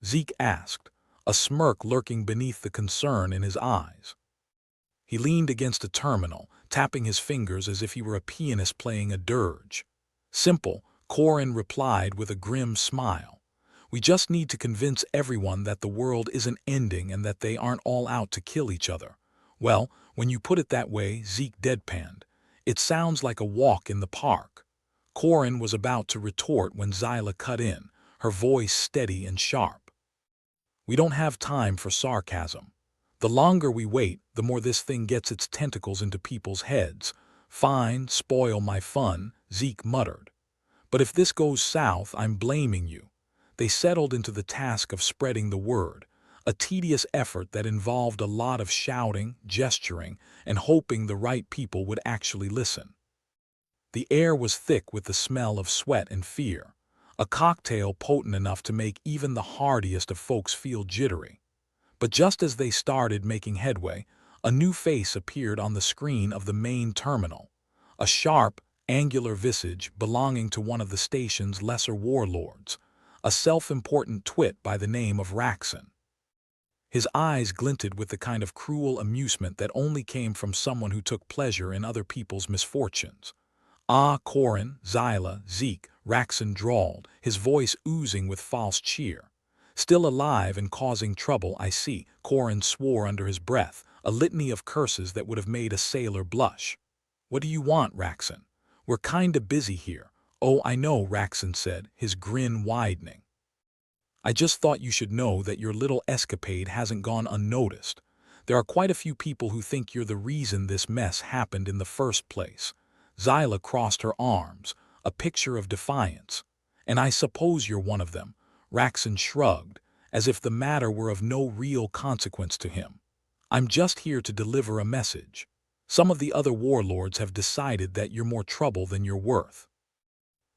Zeke asked, a smirk lurking beneath the concern in his eyes. He leaned against a terminal, tapping his fingers as if he were a pianist playing a dirge. Simple, Corin replied with a grim smile. We just need to convince everyone that the world isn't ending and that they aren't all out to kill each other. Well, when you put it that way, Zeke deadpanned. It sounds like a walk in the park. Corin was about to retort when Zyla cut in, her voice steady and sharp. We don't have time for sarcasm. The longer we wait, the more this thing gets its tentacles into people's heads. Fine, spoil my fun, Zeke muttered. But if this goes south, I'm blaming you. They settled into the task of spreading the word, a tedious effort that involved a lot of shouting, gesturing, and hoping the right people would actually listen. The air was thick with the smell of sweat and fear, a cocktail potent enough to make even the hardiest of folks feel jittery. But just as they started making headway, a new face appeared on the screen of the main terminal, a sharp, angular visage belonging to one of the station's lesser warlords, a self-important twit by the name of Raxon. His eyes glinted with the kind of cruel amusement that only came from someone who took pleasure in other people's misfortunes. Ah, Corin, Zyla, Zeke, Raxon drawled, his voice oozing with false cheer. Still alive and causing trouble, I see, Corin swore under his breath, a litany of curses that would have made a sailor blush. What do you want, Raxon? We're kinda busy here. Oh, I know, Raxon said, his grin widening. I just thought you should know that your little escapade hasn't gone unnoticed. There are quite a few people who think you're the reason this mess happened in the first place. Zyla crossed her arms, a picture of defiance. And I suppose you're one of them. Raxon shrugged, as if the matter were of no real consequence to him. I'm just here to deliver a message. Some of the other warlords have decided that you're more trouble than you're worth.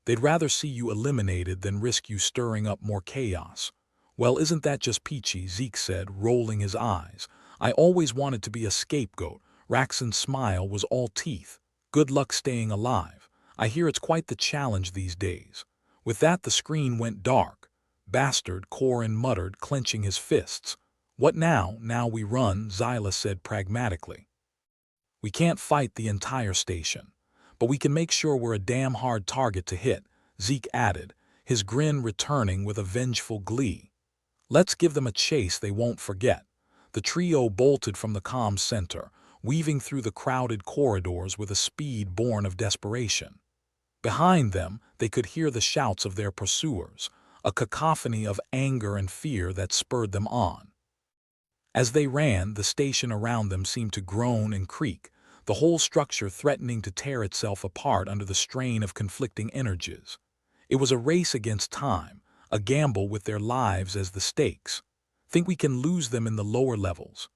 They'd rather see you eliminated than risk you stirring up more chaos. Well, isn't that just peachy, Zeke said, rolling his eyes. I always wanted to be a scapegoat. Raxon's smile was all teeth. Good luck staying alive. I hear it's quite the challenge these days. With that, the screen went dark. Bastard, Corin muttered, clenching his fists. What now? Now we run, Zyla said pragmatically. We can't fight the entire station, but we can make sure we're a damn hard target to hit, Zeke added, his grin returning with a vengeful glee. Let's give them a chase they won't forget. The trio bolted from the comms center, weaving through the crowded corridors with a speed born of desperation. Behind them, they could hear the shouts of their pursuers, a cacophony of anger and fear that spurred them on. As they ran, the station around them seemed to groan and creak, the whole structure threatening to tear itself apart under the strain of conflicting energies. It was a race against time, a gamble with their lives as the stakes. Think we can lose them in the lower levels?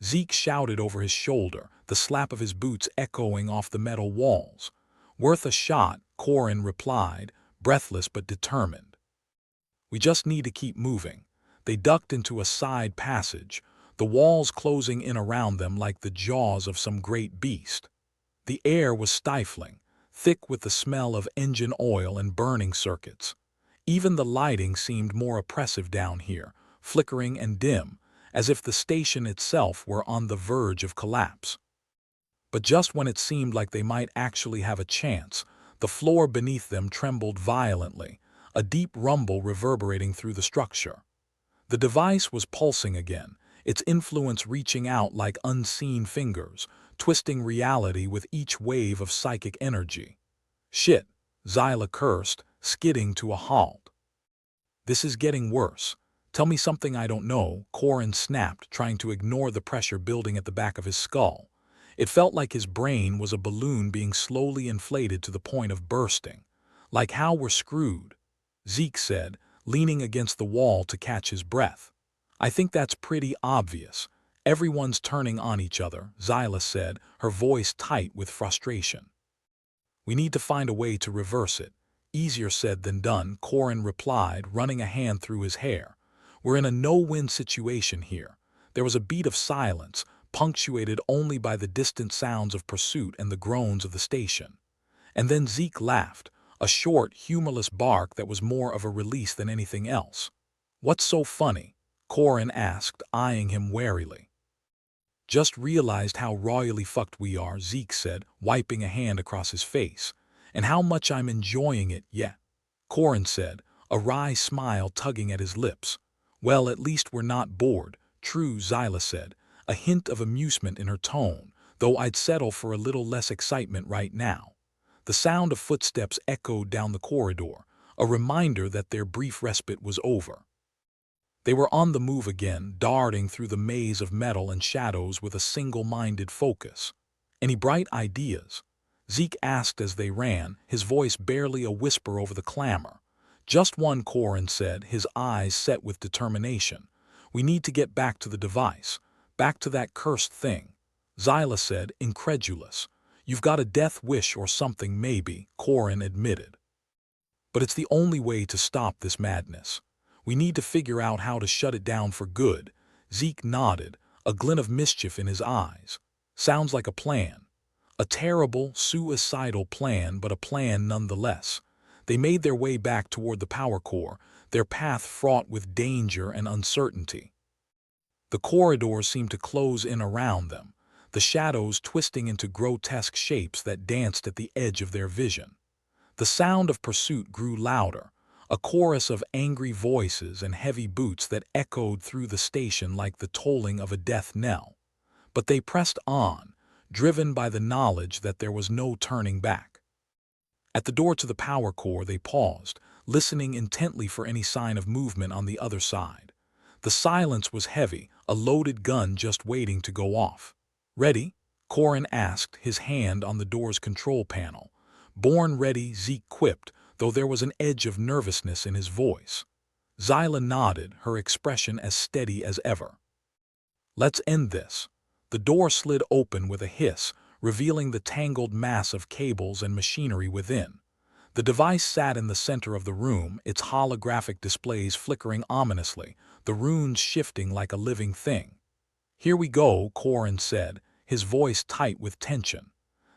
Zeke shouted over his shoulder, the slap of his boots echoing off the metal walls. Worth a shot, Corin replied, breathless but determined. We just need to keep moving. They ducked into a side passage, the walls closing in around them like the jaws of some great beast. The air was stifling, thick with the smell of engine oil and burning circuits. Even the lighting seemed more oppressive down here, flickering and dim, as if the station itself were on the verge of collapse. But just when it seemed like they might actually have a chance, the floor beneath them trembled violently, a deep rumble reverberating through the structure. The device was pulsing again, its influence reaching out like unseen fingers, twisting reality with each wave of psychic energy. Shit, Zyla cursed, skidding to a halt. This is getting worse. Tell me something I don't know, Corin snapped, trying to ignore the pressure building at the back of his skull. It felt like his brain was a balloon being slowly inflated to the point of bursting. Like how we're screwed, Zeke said, leaning against the wall to catch his breath. I think that's pretty obvious. Everyone's turning on each other, Zyla said, her voice tight with frustration. We need to find a way to reverse it. Easier said than done, Corin replied, running a hand through his hair. We're in a no-win situation here. There was a beat of silence, punctuated only by the distant sounds of pursuit and the groans of the station. And then Zeke laughed, a short, humorless bark that was more of a release than anything else. "What's so funny?" Corin asked, eyeing him warily. "Just realized how royally fucked we are," Zeke said, wiping a hand across his face. "And how much I'm enjoying it, yeah," Corin said, a wry smile tugging at his lips. "Well, at least we're not bored," True, Zyla said, a hint of amusement in her tone, "though I'd settle for a little less excitement right now." The sound of footsteps echoed down the corridor, a reminder that their brief respite was over. They were on the move again, darting through the maze of metal and shadows with a single-minded focus. "Any bright ideas?" Zeke asked as they ran, his voice barely a whisper over the clamor. "Just one," Corin said, his eyes set with determination. "We need to get back to the device, back to that cursed thing." Zyla said, incredulous. "You've got a death wish or something, maybe," Corin admitted. "But it's the only way to stop this madness. We need to figure out how to shut it down for good." Zeke nodded, a glint of mischief in his eyes. "Sounds like a plan. A terrible, suicidal plan, but a plan nonetheless." They made their way back toward the power core, their path fraught with danger and uncertainty. The corridors seemed to close in around them, the shadows twisting into grotesque shapes that danced at the edge of their vision. The sound of pursuit grew louder, a chorus of angry voices and heavy boots that echoed through the station like the tolling of a death knell. But they pressed on, driven by the knowledge that there was no turning back. At the door to the power core they paused, listening intently for any sign of movement on the other side. The silence was heavy, a loaded gun just waiting to go off. "Ready?" Corin asked, his hand on the door's control panel. "Born ready," Zeke quipped, though there was an edge of nervousness in his voice. Zyla nodded, her expression as steady as ever. "Let's end this." The door slid open with a hiss, revealing the tangled mass of cables and machinery within. The device sat in the center of the room, its holographic displays flickering ominously, the runes shifting like a living thing. "Here we go," Corin said, his voice tight with tension.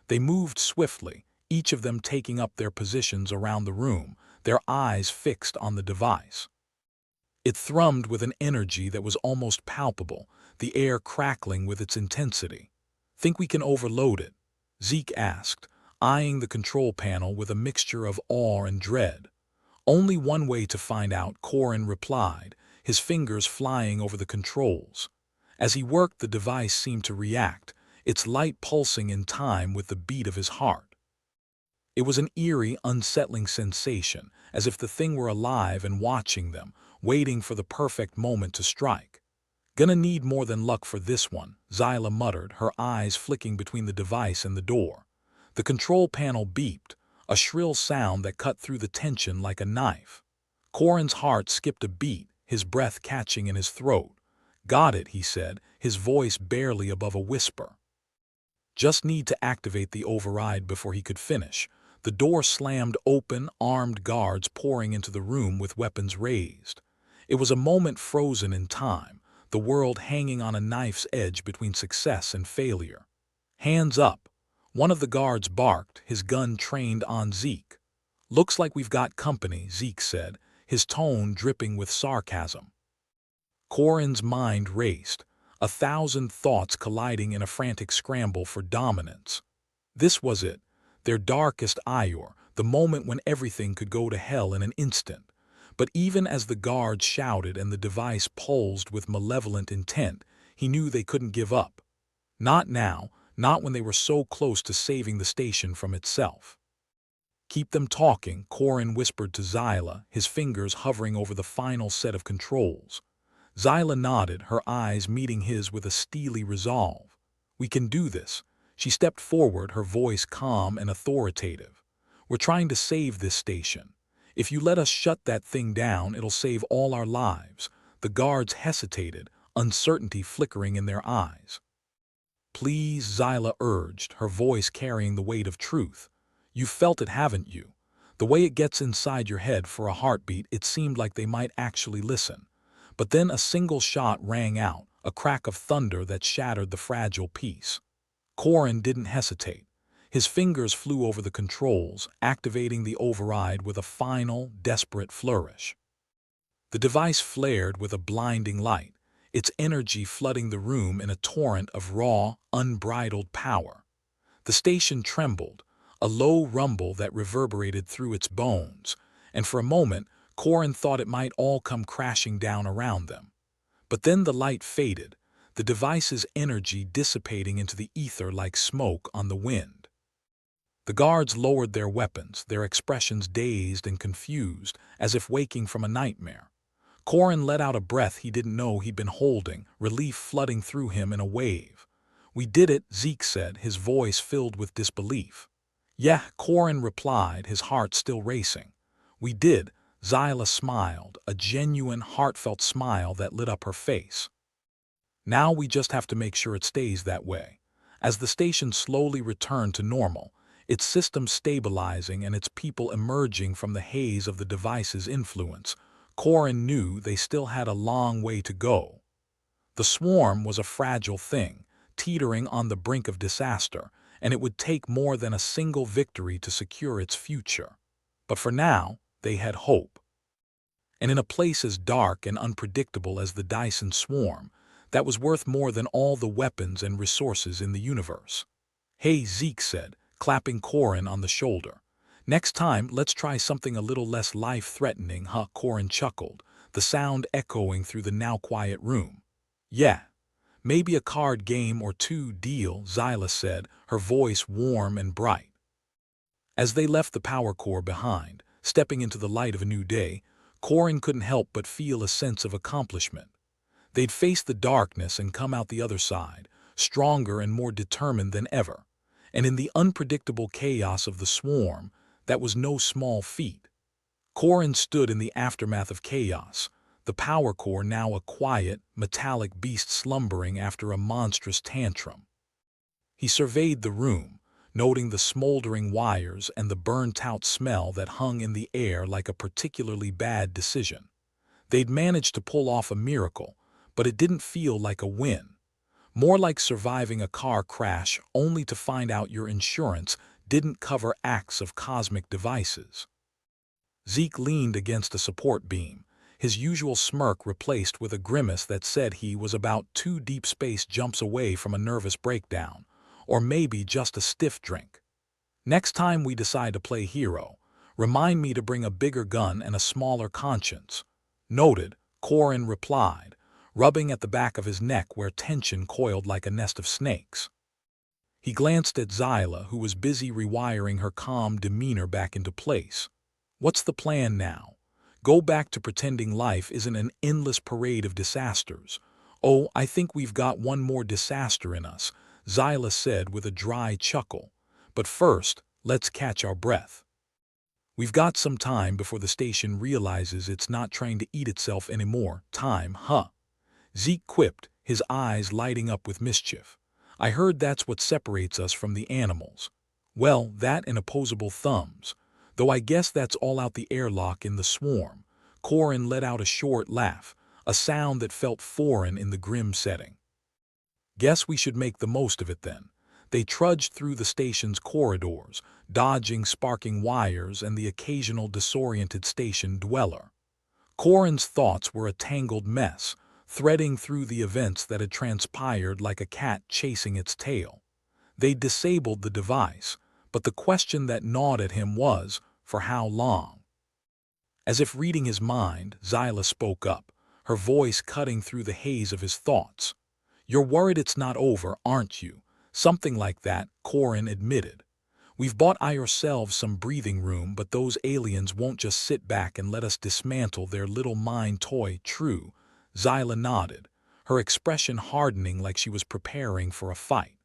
They moved swiftly, each of them taking up their positions around the room, their eyes fixed on the device. It thrummed with an energy that was almost palpable, the air crackling with its intensity. "Think we can overload it?" Zeke asked, eyeing the control panel with a mixture of awe and dread. "Only one way to find out," Corin replied, his fingers flying over the controls. As he worked, the device seemed to react, its light pulsing in time with the beat of his heart. It was an eerie, unsettling sensation, as if the thing were alive and watching them, waiting for the perfect moment to strike. "Gonna need more than luck for this one," Zyla muttered, her eyes flicking between the device and the door. The control panel beeped, a shrill sound that cut through the tension like a knife. Corin's heart skipped a beat, his breath catching in his throat. "Got it," he said, his voice barely above a whisper. Just need to activate the override before he could finish. The door slammed open, armed guards pouring into the room with weapons raised. It was a moment frozen in time, the world hanging on a knife's edge between success and failure. "Hands up!" One of the guards barked, his gun trained on Zeke. "Looks like we've got company," Zeke said, his tone dripping with sarcasm. Corin's mind raced, 1,000 thoughts colliding in a frantic scramble for dominance. This was it, their darkest hour, the moment when everything could go to hell in an instant. But even as the guards shouted and the device pulsed with malevolent intent, he knew they couldn't give up. Not now, not when they were so close to saving the station from itself. "Keep them talking," Corin whispered to Zyla, his fingers hovering over the final set of controls. Zyla nodded, her eyes meeting his with a steely resolve. "We can do this." She stepped forward, her voice calm and authoritative. "We're trying to save this station. If you let us shut that thing down, it'll save all our lives." The guards hesitated, uncertainty flickering in their eyes. "Please," Zyla urged, her voice carrying the weight of truth. "You've felt it, haven't you? The way it gets inside your head for a heartbeat, it seemed like they might actually listen." But then a single shot rang out, a crack of thunder that shattered the fragile peace. Corin didn't hesitate. His fingers flew over the controls, activating the override with a final, desperate flourish. The device flared with a blinding light, its energy flooding the room in a torrent of raw, unbridled power. The station trembled, a low rumble that reverberated through its bones, and for a moment, Corin thought it might all come crashing down around them. But then the light faded, the device's energy dissipating into the ether like smoke on the wind. The guards lowered their weapons, their expressions dazed and confused, as if waking from a nightmare. Corin let out a breath he didn't know he'd been holding, relief flooding through him in a wave. "We did it," Zeke said, his voice filled with disbelief. "Yeah," Corin replied, his heart still racing. "We did." Zyla smiled, a genuine, heartfelt smile that lit up her face. "Now we just have to make sure it stays that way." As the station slowly returned to normal, its systems stabilizing and its people emerging from the haze of the device's influence, Corin knew they still had a long way to go. The swarm was a fragile thing, teetering on the brink of disaster, and it would take more than a single victory to secure its future. But for now, they had hope. And in a place as dark and unpredictable as the Dyson swarm, that was worth more than all the weapons and resources in the universe. "Hey," Zeke said, clapping Corin on the shoulder. "Next time, let's try something a little less life-threatening," Corin chuckled, the sound echoing through the now-quiet room. "Yeah, maybe a card game or two deal," Zyla said, her voice warm and bright. As they left the power core behind, stepping into the light of a new day, Corin couldn't help but feel a sense of accomplishment. They'd faced the darkness and come out the other side, stronger and more determined than ever. And in the unpredictable chaos of the swarm, that was no small feat. Corin stood in the aftermath of chaos, the power core now a quiet, metallic beast slumbering after a monstrous tantrum. He surveyed the room, noting the smoldering wires and the burnt-out smell that hung in the air like a particularly bad decision. They'd managed to pull off a miracle, but it didn't feel like a win. More like surviving a car crash only to find out your insurance didn't cover acts of cosmic devices. Zeke leaned against a support beam, his usual smirk replaced with a grimace that said he was about 2 deep space jumps away from a nervous breakdown, or maybe just a stiff drink. "Next time we decide to play hero, remind me to bring a bigger gun and a smaller conscience." "Noted," Corin replied, rubbing at the back of his neck where tension coiled like a nest of snakes. He glanced at Zyla, who was busy rewiring her calm demeanor back into place. "What's the plan now? Go back to pretending life isn't an endless parade of disasters?" "Oh, I think we've got one more disaster in us," Zyla said with a dry chuckle. "But first, let's catch our breath. We've got some time before the station realizes it's not trying to eat itself anymore." "Time, huh?" Zeke quipped, his eyes lighting up with mischief. "I heard that's what separates us from the animals." "Well, that and opposable thumbs. Though I guess that's all out the airlock in the swarm." Corin let out a short laugh, a sound that felt foreign in the grim setting. "Guess we should make the most of it then." They trudged through the station's corridors, dodging sparking wires and the occasional disoriented station dweller. Corin's thoughts were a tangled mess, threading through the events that had transpired like a cat chasing its tail. They disabled the device, but the question that gnawed at him was, for how long? As if reading his mind, Zyla spoke up, her voice cutting through the haze of his thoughts. "You're worried it's not over, aren't you?" "Something like that," Corin admitted. "We've bought ourselves some breathing room, but those aliens won't just sit back and let us dismantle their little mind toy." "True," Zyla nodded, her expression hardening like she was preparing for a fight.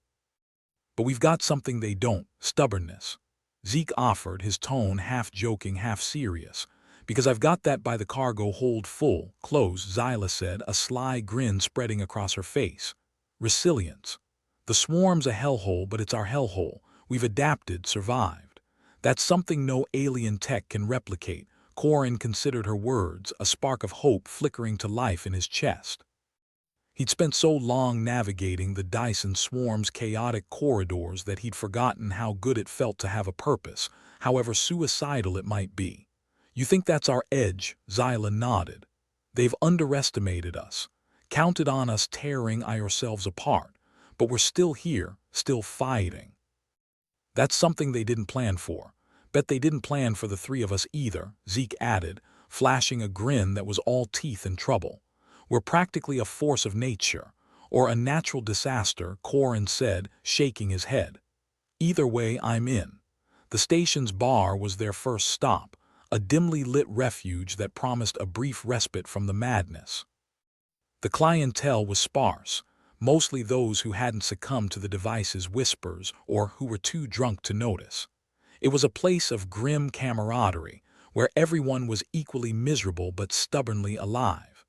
"But we've got something they don't: stubbornness." Zeke offered, his tone half joking, half serious. "Because I've got that by the cargo hold full, close," Zyla said, a sly grin spreading across her face. "Resilience. The swarm's a hellhole, but it's our hellhole. We've adapted, survived. That's something no alien tech can replicate." Corin considered her words, a spark of hope flickering to life in his chest. He'd spent so long navigating the Dyson swarm's chaotic corridors that he'd forgotten how good it felt to have a purpose, however suicidal it might be. "You think that's our edge?" Zyla nodded. "They've underestimated us, counted on us tearing ourselves apart, but we're still here, still fighting." "That's something they didn't plan for. Bet they didn't plan for the three of us either," Zeke added, flashing a grin that was all teeth and trouble. "We're practically a force of nature, or a natural disaster," Corin said, shaking his head. "Either way, I'm in." The station's bar was their first stop, a dimly lit refuge that promised a brief respite from the madness. The clientele was sparse, mostly those who hadn't succumbed to the device's whispers or who were too drunk to notice. It was a place of grim camaraderie, where everyone was equally miserable but stubbornly alive.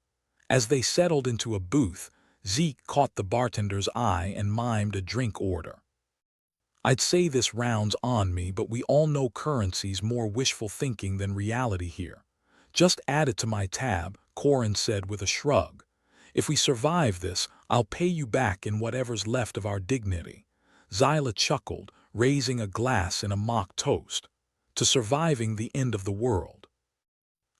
As they settled into a booth, Zeke caught the bartender's eye and mimed a drink order. "I'd say this round's on me, but we all know currency's more wishful thinking than reality here. Just add it to my tab," Corin said with a shrug. "If we survive this, I'll pay you back in whatever's left of our dignity." Zyla chuckled, raising a glass in a mock toast. "To surviving the end of the world."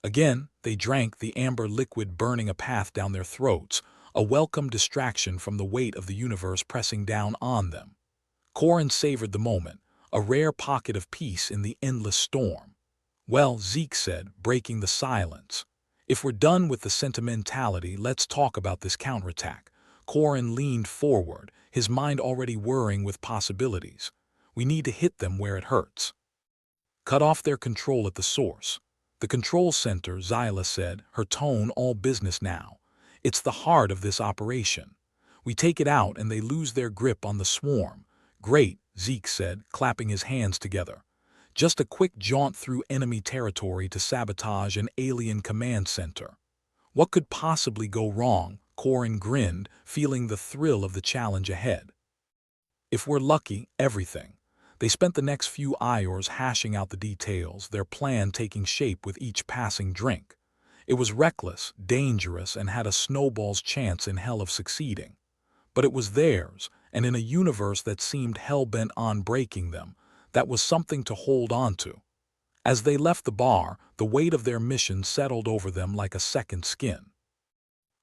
Again, they drank the amber liquid burning a path down their throats, a welcome distraction from the weight of the universe pressing down on them. Corin savored the moment, a rare pocket of peace in the endless storm. "Well," Zeke said, breaking the silence, "if we're done with the sentimentality, let's talk about this counterattack." Corin leaned forward, his mind already whirring with possibilities. "We need to hit them where it hurts. Cut off their control at the source." "The control center," Zyla said, her tone all business now. "It's the heart of this operation. We take it out and they lose their grip on the swarm." "Great," Zeke said, clapping his hands together. "Just a quick jaunt through enemy territory to sabotage an alien command center." "What could possibly go wrong?" Corin grinned, feeling the thrill of the challenge ahead. "If we're lucky, everything." They spent the next few hours hashing out the details, their plan taking shape with each passing drink. It was reckless, dangerous, and had a snowball's chance in hell of succeeding. But it was theirs, and in a universe that seemed hell-bent on breaking them, that was something to hold on to. As they left the bar, the weight of their mission settled over them like a second skin.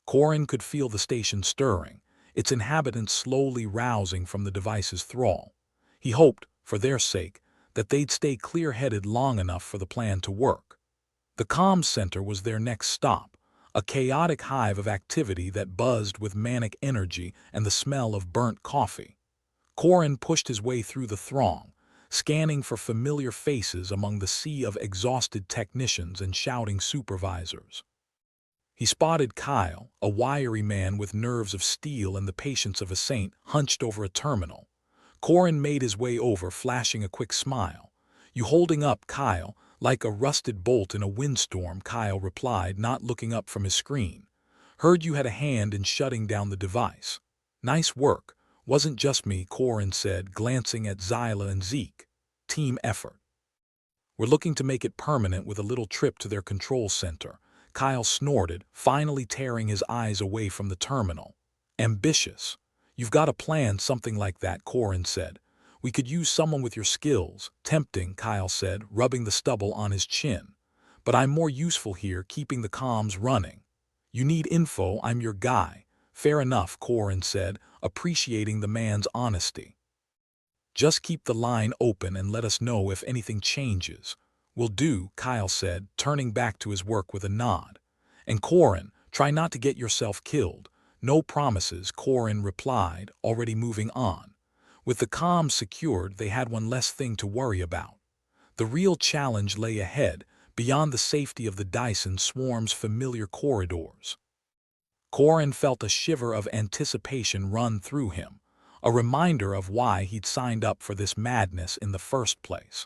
Corin could feel the station stirring, its inhabitants slowly rousing from the device's thrall. He hoped, for their sake, that they'd stay clear-headed long enough for the plan to work. The comms center was their next stop, a chaotic hive of activity that buzzed with manic energy and the smell of burnt coffee. Corin pushed his way through the throng, scanning for familiar faces among the sea of exhausted technicians and shouting supervisors. He spotted Kyle, a wiry man with nerves of steel and the patience of a saint, hunched over a terminal. Corin made his way over, flashing a quick smile. "You holding up, Kyle?" "Like a rusted bolt in a windstorm," Kyle replied, not looking up from his screen. "Heard you had a hand in shutting down the device." "Nice work." "Wasn't just me," Corin said, glancing at Zyla and Zeke. "Team effort. We're looking to make it permanent with a little trip to their control center." Kyle snorted, finally tearing his eyes away from the terminal. "Ambitious. You've got a plan something like that," Corin said. "We could use someone with your skills." "Tempting," Kyle said, rubbing the stubble on his chin. "But I'm more useful here, keeping the comms running." "You need info, I'm your guy." "Fair enough," Corin said, appreciating the man's honesty. "Just keep the line open and let us know if anything changes." "Will do," Kyle said, turning back to his work with a nod. "And Corin, try not to get yourself killed." "No promises," Corin replied, already moving on. With the comms secured, they had one less thing to worry about. The real challenge lay ahead, beyond the safety of the Dyson swarm's familiar corridors. Corin felt a shiver of anticipation run through him, a reminder of why he'd signed up for this madness in the first place.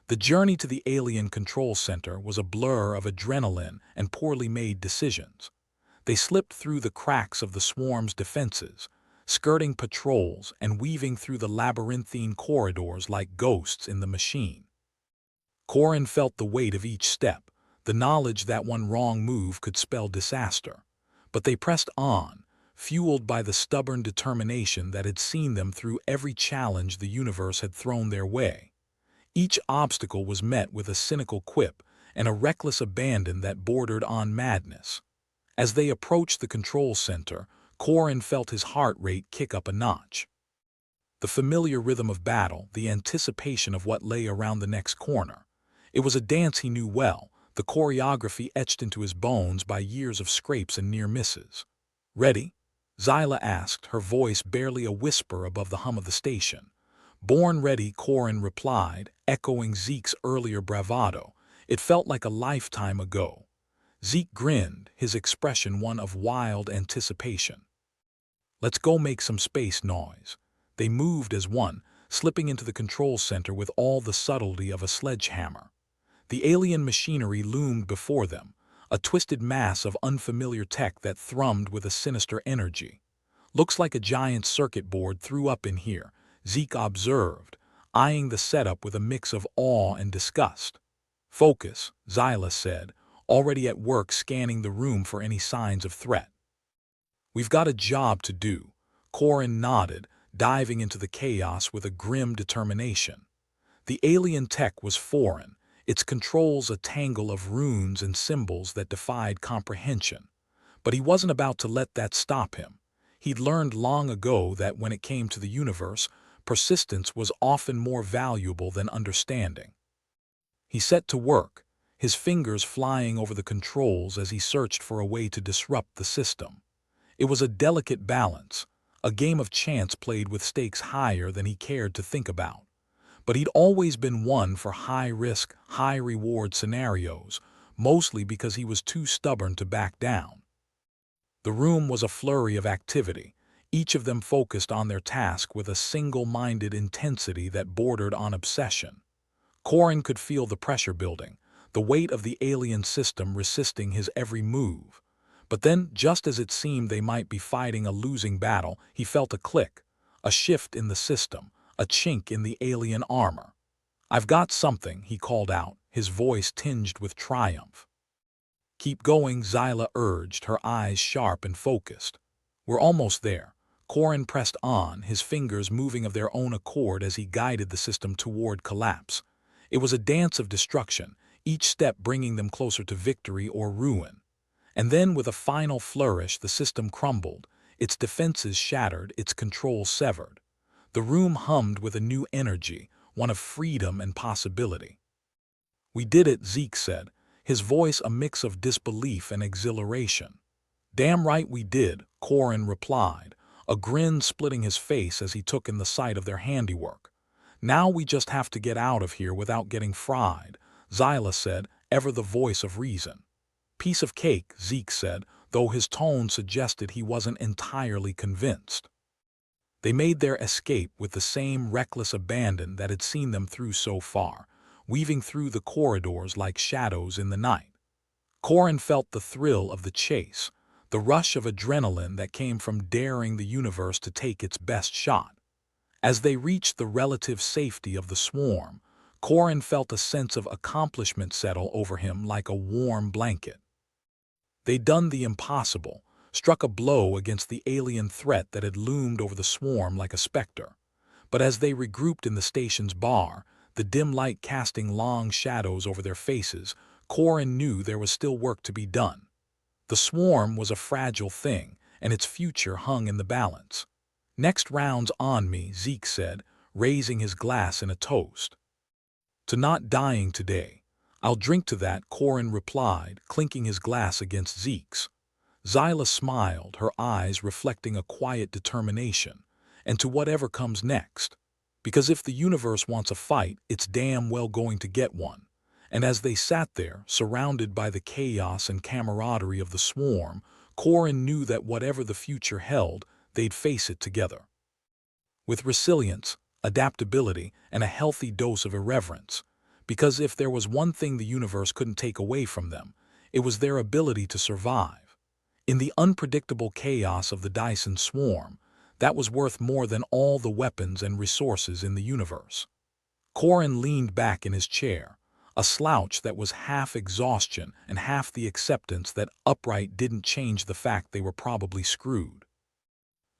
The journey to the alien control center was a blur of adrenaline and poorly made decisions. They slipped through the cracks of the swarm's defenses, skirting patrols and weaving through the labyrinthine corridors like ghosts in the machine. Corin felt the weight of each step, the knowledge that one wrong move could spell disaster. But they pressed on, fueled by the stubborn determination that had seen them through every challenge the universe had thrown their way. Each obstacle was met with a cynical quip and a reckless abandon that bordered on madness. As they approached the control center, Corin felt his heart rate kick up a notch. The familiar rhythm of battle, the anticipation of what lay around the next corner. It was a dance he knew well, the choreography etched into his bones by years of scrapes and near misses. "Ready?" Zyla asked, her voice barely a whisper above the hum of the station. "Born ready," Corin replied, echoing Zeke's earlier bravado. It felt like a lifetime ago. Zeke grinned, his expression one of wild anticipation. "Let's go make some space noise." They moved as one, slipping into the control center with all the subtlety of a sledgehammer. The alien machinery loomed before them, a twisted mass of unfamiliar tech that thrummed with a sinister energy. "Looks like a giant circuit board threw up in here," Zeke observed, eyeing the setup with a mix of awe and disgust. "Focus," Zyla said, already at work scanning the room for any signs of threat. "We've got a job to do," Corin nodded, diving into the chaos with a grim determination. The alien tech was foreign, its controls a tangle of runes and symbols that defied comprehension. But he wasn't about to let that stop him. He'd learned long ago that when it came to the universe, persistence was often more valuable than understanding. He set to work, his fingers flying over the controls as he searched for a way to disrupt the system. It was a delicate balance, a game of chance played with stakes higher than he cared to think about. But he'd always been one for high-risk, high-reward scenarios, mostly because he was too stubborn to back down. The room was a flurry of activity, each of them focused on their task with a single-minded intensity that bordered on obsession. Corin could feel the pressure building, the weight of the alien system resisting his every move. But then, just as it seemed they might be fighting a losing battle, he felt a click, a shift in the system, a chink in the alien armor. "I've got something," he called out, his voice tinged with triumph. "Keep going," Zyla urged, her eyes sharp and focused. "We're almost there." Corin pressed on, his fingers moving of their own accord as he guided the system toward collapse. It was a dance of destruction, each step bringing them closer to victory or ruin. And then, with a final flourish, the system crumbled, its defenses shattered, its control severed. The room hummed with a new energy, one of freedom and possibility. "We did it," Zeke said, his voice a mix of disbelief and exhilaration. "Damn right we did," Corin replied, a grin splitting his face as he took in the sight of their handiwork. "Now we just have to get out of here without getting fried," Zyla said, ever the voice of reason. "Piece of cake," Zeke said, though his tone suggested he wasn't entirely convinced. They made their escape with the same reckless abandon that had seen them through so far, weaving through the corridors like shadows in the night. Corin felt the thrill of the chase, the rush of adrenaline that came from daring the universe to take its best shot. As they reached the relative safety of the swarm, Corin felt a sense of accomplishment settle over him like a warm blanket. They'd done the impossible, struck a blow against the alien threat that had loomed over the swarm like a specter. But as they regrouped in the station's bar, the dim light casting long shadows over their faces, Corin knew there was still work to be done. The swarm was a fragile thing, and its future hung in the balance. "Next round's on me," Zeke said, raising his glass in a toast. "To not dying today." "I'll drink to that," Corin replied, clinking his glass against Zeke's. Zyla smiled, her eyes reflecting a quiet determination, and to whatever comes next. Because if the universe wants a fight, it's damn well going to get one. And as they sat there, surrounded by the chaos and camaraderie of the swarm, Corin knew that whatever the future held, they'd face it together. With resilience, adaptability, and a healthy dose of irreverence. Because if there was one thing the universe couldn't take away from them, it was their ability to survive. In the unpredictable chaos of the Dyson swarm, that was worth more than all the weapons and resources in the universe. Corin leaned back in his chair, a slouch that was half exhaustion and half the acceptance that upright didn't change the fact they were probably screwed.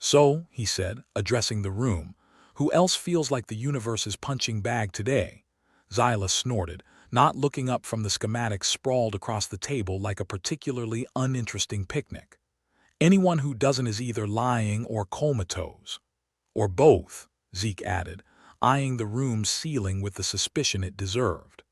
"So," he said, addressing the room, "who else feels like the universe's punching bag today?" Zyla snorted, not looking up from the schematics sprawled across the table like a particularly uninteresting picnic. "Anyone who doesn't is either lying or comatose." "Or both," Zeke added, eyeing the room's ceiling with the suspicion it deserved.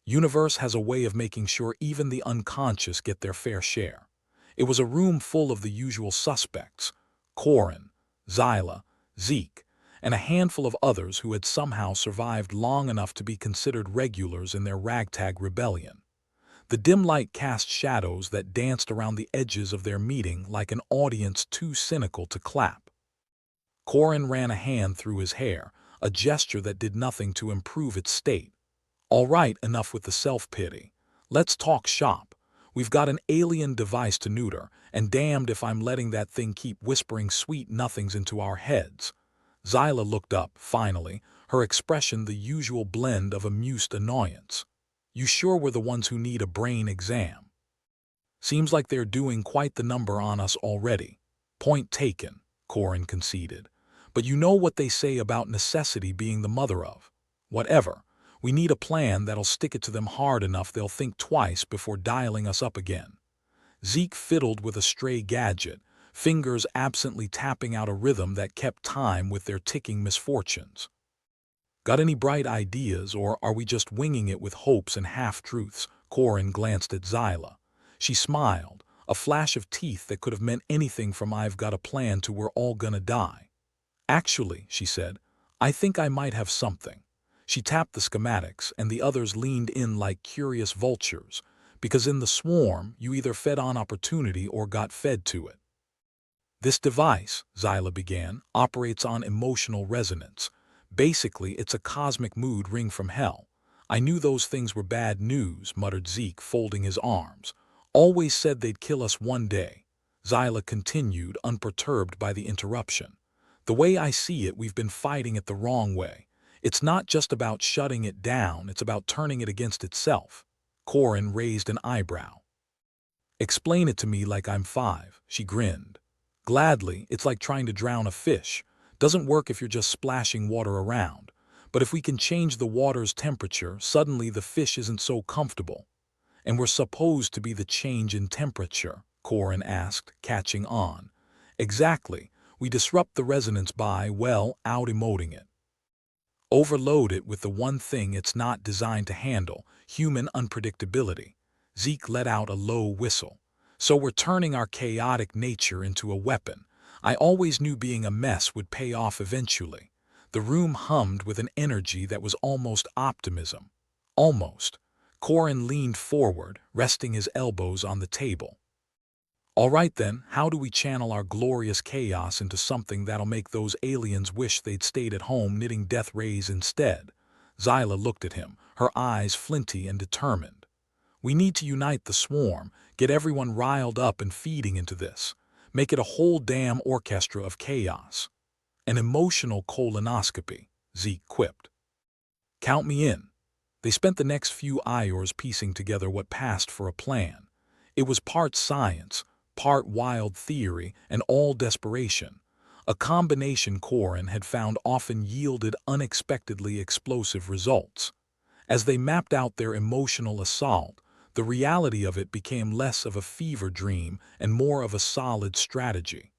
Universe has a way of making sure even the unconscious get their fair share. It was a room full of the usual suspects: Corin, Zyla, Zeke, and a handful of others who had somehow survived long enough to be considered regulars in their ragtag rebellion. The dim light cast shadows that danced around the edges of their meeting like an audience too cynical to clap. Corin ran a hand through his hair, a gesture that did nothing to improve its state. "All right, enough with the self-pity. Let's talk shop. We've got an alien device to neuter, and damned if I'm letting that thing keep whispering sweet nothings into our heads." Zyla looked up, finally, her expression the usual blend of amused annoyance. "You sure we're the ones who need a brain exam? Seems like they're doing quite the number on us already." "Point taken," Corin conceded. "But you know what they say about necessity being the mother of whatever. We need a plan that'll stick it to them hard enough they'll think twice before dialing us up again." Zeke fiddled with a stray gadget, fingers absently tapping out a rhythm that kept time with their ticking misfortunes. "Got any bright ideas, or are we just winging it with hopes and half-truths?" Corin glanced at Zyla. She smiled, a flash of teeth that could have meant anything from "I've got a plan" to "we're all gonna die." "Actually," she said, "I think I might have something." She tapped the schematics, and the others leaned in like curious vultures, because in the swarm you either fed on opportunity or got fed to it. "This device," Zyla began, "operates on emotional resonance. Basically, it's a cosmic mood ring from hell." "I knew those things were bad news," muttered Zeke, folding his arms. "Always said they'd kill us one day." Zyla continued, unperturbed by the interruption. "The way I see it, we've been fighting it the wrong way. It's not just about shutting it down, it's about turning it against itself." Corin raised an eyebrow. "Explain it to me like I'm 5, she grinned. "Gladly, it's like trying to drown a fish. Doesn't work if you're just splashing water around. But if we can change the water's temperature, suddenly the fish isn't so comfortable." "And we're supposed to be the change in temperature?" Corin asked, catching on. "Exactly. We disrupt the resonance by, well, out-emoting it. Overload it with the one thing it's not designed to handle: human unpredictability." Zeke let out a low whistle. "So we're turning our chaotic nature into a weapon. I always knew being a mess would pay off eventually." The room hummed with an energy that was almost optimism. Almost. Corin leaned forward, resting his elbows on the table. "All right then, how do we channel our glorious chaos into something that'll make those aliens wish they'd stayed at home knitting death rays instead?" Zyla looked at him, her eyes flinty and determined. "We need to unite the swarm, get everyone riled up and feeding into this. Make it a whole damn orchestra of chaos." "An emotional colonoscopy," Zeke quipped. "Count me in." They spent the next few hours piecing together what passed for a plan. It was part science, part wild theory, and all desperation. A combination Corin had found often yielded unexpectedly explosive results. As they mapped out their emotional assault, the reality of it became less of a fever dream and more of a solid strategy.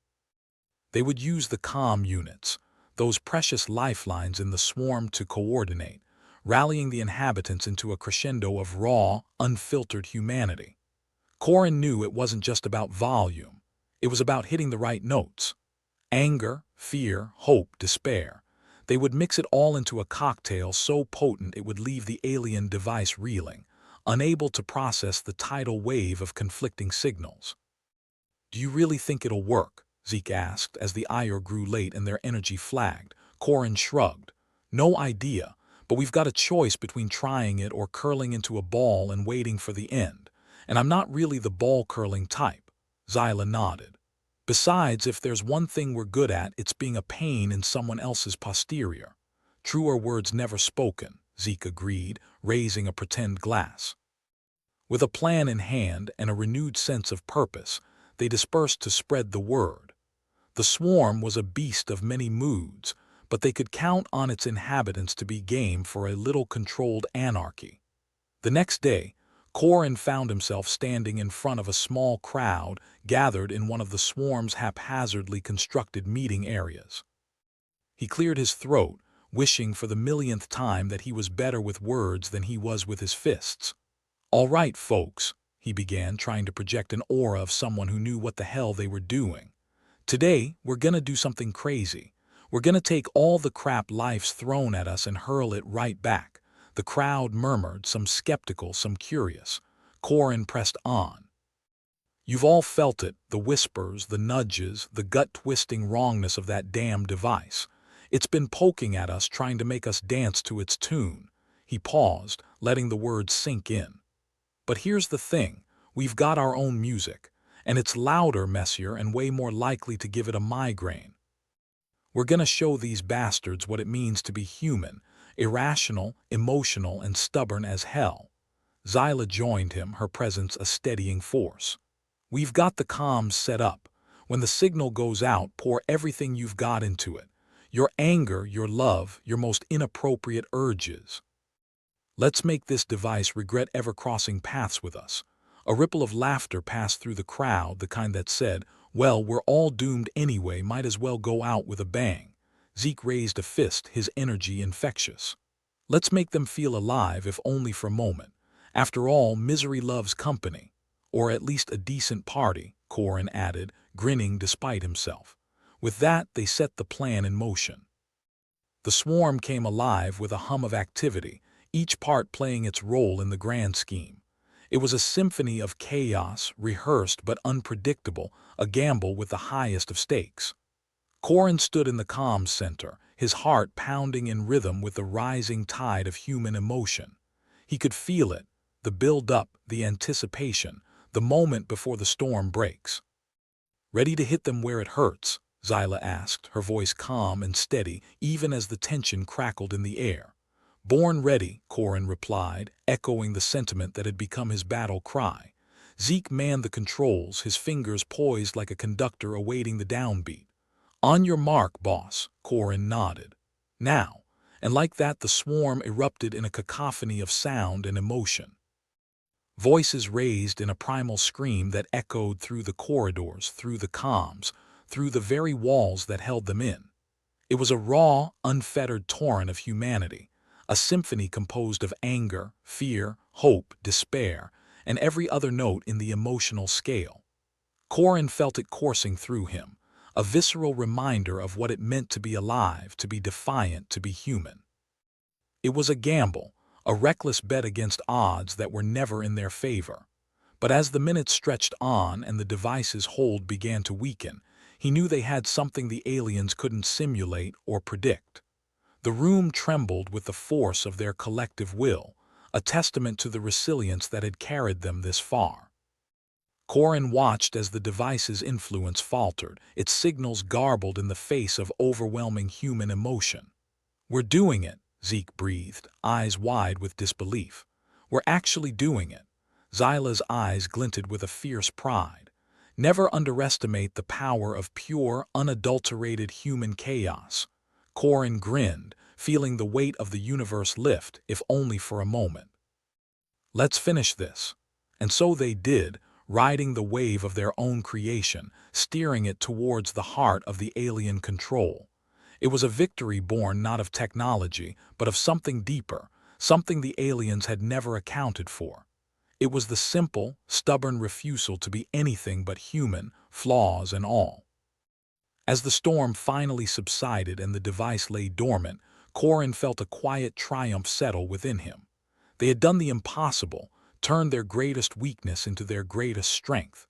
They would use the comm units, those precious lifelines in the swarm, to coordinate, rallying the inhabitants into a crescendo of raw, unfiltered humanity. Corin knew it wasn't just about volume. It was about hitting the right notes. Anger, fear, hope, despair. They would mix it all into a cocktail so potent it would leave the alien device reeling, unable to process the tidal wave of conflicting signals. "Do you really think it'll work?" Zeke asked as the hour grew late and their energy flagged. Corin shrugged. "No idea, but we've got a choice between trying it or curling into a ball and waiting for the end. And I'm not really the ball-curling type." Zyla nodded. "Besides, if there's one thing we're good at, it's being a pain in someone else's posterior." "Truer words never spoken," Zeke agreed, raising a pretend glass. With a plan in hand and a renewed sense of purpose, they dispersed to spread the word. The swarm was a beast of many moods, but they could count on its inhabitants to be game for a little controlled anarchy. The next day, Corin found himself standing in front of a small crowd gathered in one of the swarm's haphazardly constructed meeting areas. He cleared his throat, wishing for the millionth time that he was better with words than he was with his fists. "All right, folks," he began, trying to project an aura of someone who knew what the hell they were doing. "Today, we're gonna do something crazy. We're gonna take all the crap life's thrown at us and hurl it right back." The crowd murmured, some skeptical, some curious. Corin pressed on. "You've all felt it, the whispers, the nudges, the gut-twisting wrongness of that damn device. It's been poking at us, trying to make us dance to its tune." He paused, letting the words sink in. "But here's the thing, we've got our own music, and it's louder, messier, and way more likely to give it a migraine. We're gonna show these bastards what it means to be human, irrational, emotional, and stubborn as hell." Zyla joined him, her presence a steadying force. "We've got the comms set up. When the signal goes out, pour everything you've got into it. Your anger, your love, your most inappropriate urges. Let's make this device regret ever crossing paths with us." A ripple of laughter passed through the crowd, the kind that said, "Well, we're all doomed anyway, might as well go out with a bang." Zeke raised a fist, his energy infectious. "Let's make them feel alive, if only for a moment. After all, misery loves company. Or at least a decent party," Corin added, grinning despite himself. With that, they set the plan in motion. The swarm came alive with a hum of activity, each part playing its role in the grand scheme. It was a symphony of chaos, rehearsed but unpredictable, a gamble with the highest of stakes. Corin stood in the comms center, his heart pounding in rhythm with the rising tide of human emotion. He could feel it, the build-up, the anticipation, the moment before the storm breaks. "Ready to hit them where it hurts?" Zyla asked, her voice calm and steady, even as the tension crackled in the air. "Born ready," Corin replied, echoing the sentiment that had become his battle cry. Zeke manned the controls, his fingers poised like a conductor awaiting the downbeat. "On your mark, boss," Corin nodded. "Now." And like that, the swarm erupted in a cacophony of sound and emotion. Voices raised in a primal scream that echoed through the corridors, through the comms, through the very walls that held them in. It was a raw, unfettered torrent of humanity, a symphony composed of anger, fear, hope, despair, and every other note in the emotional scale. Corin felt it coursing through him, a visceral reminder of what it meant to be alive, to be defiant, to be human. It was a gamble, a reckless bet against odds that were never in their favor. But as the minutes stretched on and the device's hold began to weaken, he knew they had something the aliens couldn't simulate or predict. The room trembled with the force of their collective will, a testament to the resilience that had carried them this far. Corin watched as the device's influence faltered, its signals garbled in the face of overwhelming human emotion. "We're doing it," Zeke breathed, eyes wide with disbelief. "We're actually doing it." Zyla's eyes glinted with a fierce pride. "Never underestimate the power of pure, unadulterated human chaos." Corin grinned, feeling the weight of the universe lift, if only for a moment. "Let's finish this." And so they did, riding the wave of their own creation, steering it towards the heart of the alien control. It was a victory born not of technology, but of something deeper, something the aliens had never accounted for. It was the simple, stubborn refusal to be anything but human, flaws and all. As the storm finally subsided and the device lay dormant, Corin felt a quiet triumph settle within him. They had done the impossible, turned their greatest weakness into their greatest strength.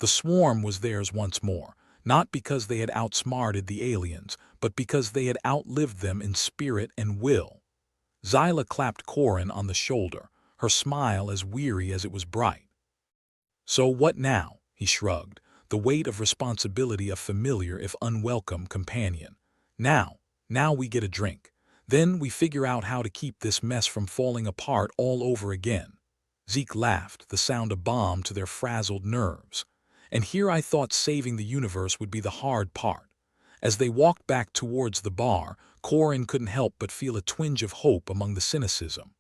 The swarm was theirs once more, not because they had outsmarted the aliens, but because they had outlived them in spirit and will. Zyla clapped Corin on the shoulder, her smile as weary as it was bright. "So what now?" he shrugged, the weight of responsibility a familiar if unwelcome companion. Now we get a drink. Then we figure out how to keep this mess from falling apart all over again." Zeke laughed, the sound a balm to their frazzled nerves. And here I thought saving the universe would be the hard part. As they walked back towards the bar, Corin couldn't help but feel a twinge of hope among the cynicism.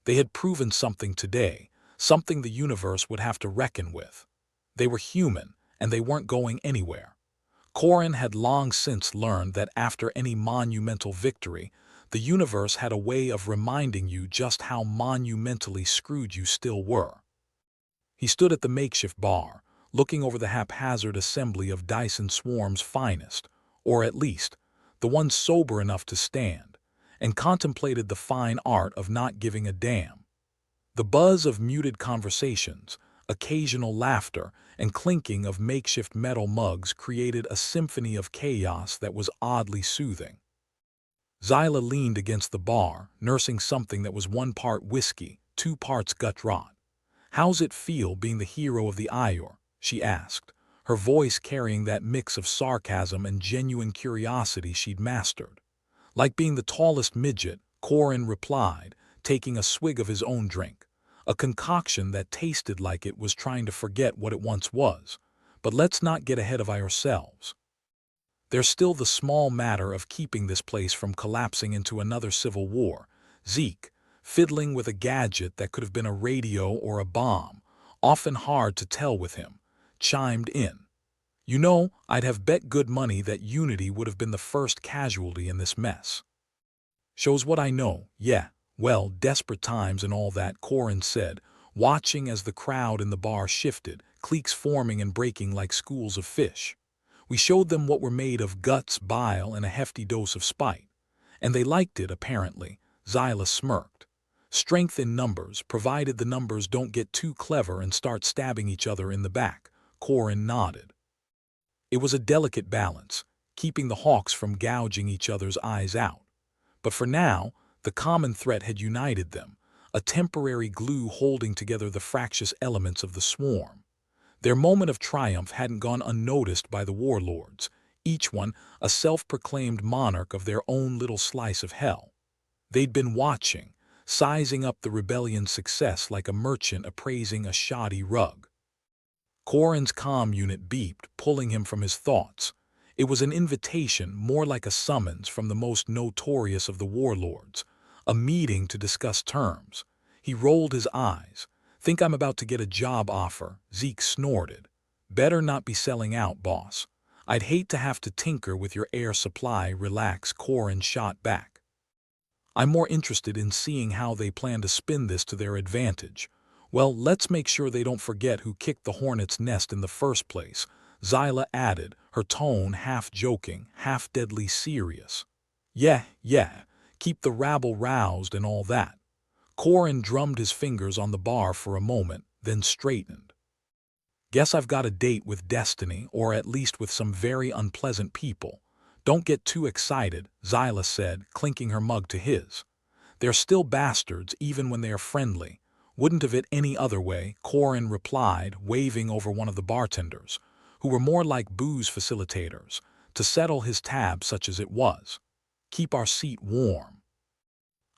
They had proven something today, something the universe would have to reckon with. They were human, and they weren't going anywhere. Corin had long since learned that after any monumental victory, the universe had a way of reminding you just how monumentally screwed you still were. He stood at the makeshift bar, looking over the haphazard assembly of Dyson Swarm's finest, or at least, the ones sober enough to stand, and contemplated the fine art of not giving a damn. The buzz of muted conversations, occasional laughter, and clinking of makeshift metal mugs created a symphony of chaos that was oddly soothing. Zyla leaned against the bar, nursing something that was 1 part whiskey, 2 parts gut rot. "How's it feel being the hero of the Ior?" she asked, her voice carrying that mix of sarcasm and genuine curiosity she'd mastered. "Like being the tallest midget," Corin replied, taking a swig of his own drink, a concoction that tasted like it was trying to forget what it once was. "But let's not get ahead of ourselves. There's still the small matter of keeping this place from collapsing into another civil war." Zeke, fiddling with a gadget that could have been a radio or a bomb, often hard to tell with him, chimed in. "You know, I'd have bet good money that Unity would have been the first casualty in this mess." "Shows what I know, yeah. Well, desperate times and all that," Corin said, watching as the crowd in the bar shifted, cliques forming and breaking like schools of fish. "We showed them what we're made of: guts, bile, and a hefty dose of spite. And they liked it, apparently." Zyla smirked. "Strength in numbers, provided the numbers don't get too clever and start stabbing each other in the back." Corin nodded. It was a delicate balance, keeping the hawks from gouging each other's eyes out. But for now, the common threat had united them, a temporary glue holding together the fractious elements of the swarm. Their moment of triumph hadn't gone unnoticed by the warlords, each one a self-proclaimed monarch of their own little slice of hell. They'd been watching, sizing up the rebellion's success like a merchant appraising a shoddy rug. Corin's comm unit beeped, pulling him from his thoughts. It was an invitation, more like a summons from the most notorious of the warlords, a meeting to discuss terms. He rolled his eyes. "Think I'm about to get a job offer?" Zeke snorted. "Better not be selling out, boss. I'd hate to have to tinker with your air supply." "Relax," Corin shot back. "I'm more interested in seeing how they plan to spin this to their advantage. Well, let's make sure they don't forget who kicked the hornet's nest in the first place," Zyla added, her tone half joking, half deadly serious. Yeah, keep the rabble roused and all that." Corin drummed his fingers on the bar for a moment, then straightened. "Guess I've got a date with destiny, or at least with some very unpleasant people." "Don't get too excited," Zyla said, clinking her mug to his. "They're still bastards even when they are friendly." "Wouldn't have it any other way," Corin replied, waving over one of the bartenders, who were more like booze facilitators, to settle his tab such as it was. "Keep our seat warm.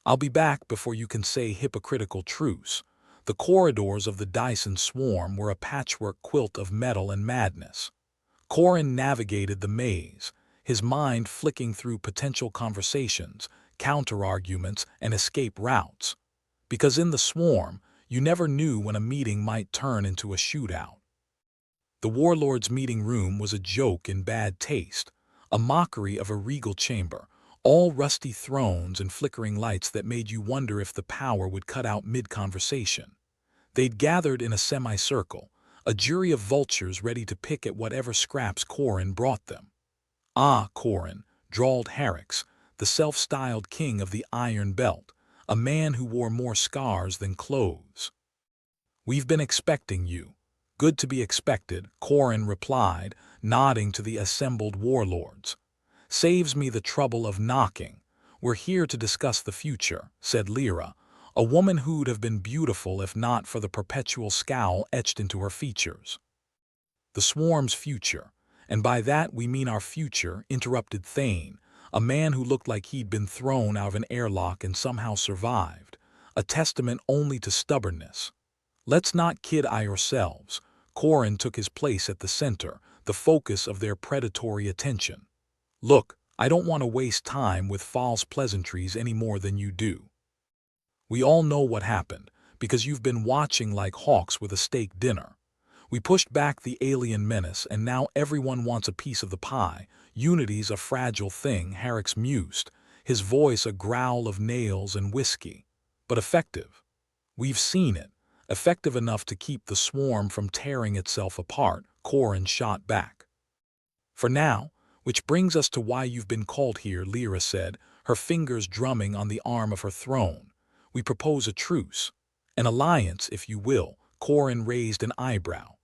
I'll be back before you can say hypocritical truce." The corridors of the Dyson swarm were a patchwork quilt of metal and madness. Corin navigated the maze, his mind flicking through potential conversations, counter-arguments, and escape routes. Because in the swarm, you never knew when a meeting might turn into a shootout. The warlord's meeting room was a joke in bad taste, a mockery of a regal chamber, all rusty thrones and flickering lights that made you wonder if the power would cut out mid-conversation. They'd gathered in a semicircle, a jury of vultures ready to pick at whatever scraps Corin brought them. "Ah, Corin," drawled Herrix, the self-styled king of the Iron Belt, a man who wore more scars than clothes. "We've been expecting you." "Good to be expected," Corin replied, nodding to the assembled warlords. "Saves me the trouble of knocking." "We're here to discuss the future," said Lyra, a woman who'd have been beautiful if not for the perpetual scowl etched into her features. "The swarm's future, and by that we mean our future," interrupted Thane, a man who looked like he'd been thrown out of an airlock and somehow survived, a testament only to stubbornness. "Let's not kid ourselves," Corin took his place at the center, the focus of their predatory attention. "Look, I don't want to waste time with false pleasantries any more than you do. We all know what happened, because you've been watching like hawks with a steak dinner. We pushed back the alien menace, and now everyone wants a piece of the pie. Unity's a fragile thing," Harrix mused, his voice a growl of nails and whiskey. "But effective. We've seen it. Effective enough to keep the swarm from tearing itself apart," Corin shot back. "For now, which brings us to why you've been called here," Lyra said, her fingers drumming on the arm of her throne. "We propose a truce. An alliance, if you will." Corin raised an eyebrow.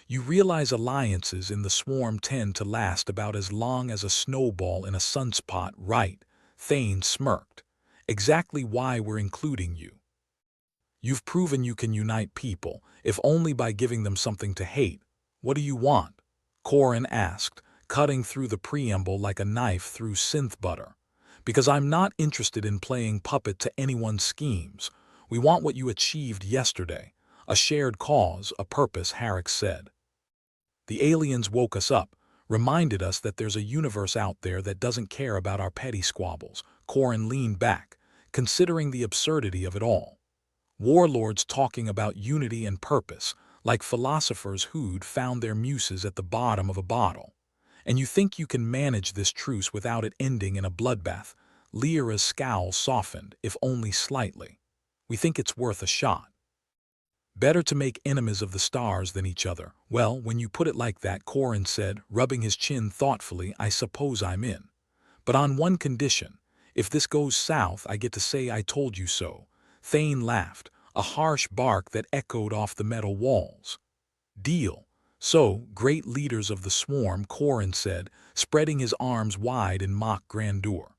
"You realize alliances in the swarm tend to last about as long as a snowball in a sunspot, right?" Thane smirked. "Exactly why we're including you. You've proven you can unite people, if only by giving them something to hate. What do you want?" Corin asked, cutting through the preamble like a knife through synth butter. "Because I'm not interested in playing puppet to anyone's schemes. We want what you achieved yesterday. A shared cause, a purpose," Harrix said. "The aliens woke us up, reminded us that there's a universe out there that doesn't care about our petty squabbles." Corin leaned back, considering the absurdity of it all. Warlords talking about unity and purpose, like philosophers who'd found their muses at the bottom of a bottle. "And you think you can manage this truce without it ending in a bloodbath?" Lyra's scowl softened, if only slightly. "We think it's worth a shot. Better to make enemies of the stars than each other." "Well, when you put it like that," Corin said, rubbing his chin thoughtfully, "I suppose I'm in. But on one condition. If this goes south, I get to say I told you so." Thane laughed, a harsh bark that echoed off the metal walls. "Deal. So, great leaders of the swarm," Corin said, spreading his arms wide in mock grandeur.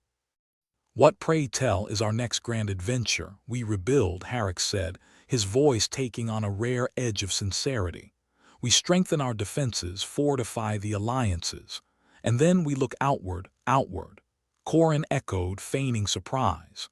"What, pray tell, is our next grand adventure?" "We rebuild," Harrix said, his voice taking on a rare edge of sincerity. "We strengthen our defenses, fortify the alliances. And then we look outward, outward." Corin echoed, feigning surprise.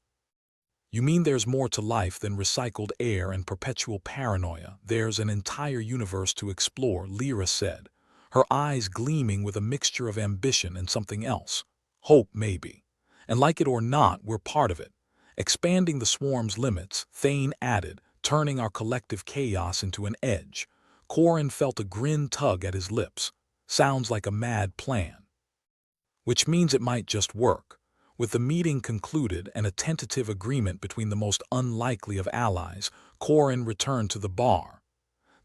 "You mean there's more to life than recycled air and perpetual paranoia? There's an entire universe to explore," Lyra said, her eyes gleaming with a mixture of ambition and something else. "Hope, maybe. And like it or not, we're part of it. Expanding the swarm's limits," Thane added, turning our collective chaos into an edge. Corin felt a grin tug at his lips. "Sounds like a mad plan. Which means it might just work." With the meeting concluded and a tentative agreement between the most unlikely of allies, Corin returned to the bar.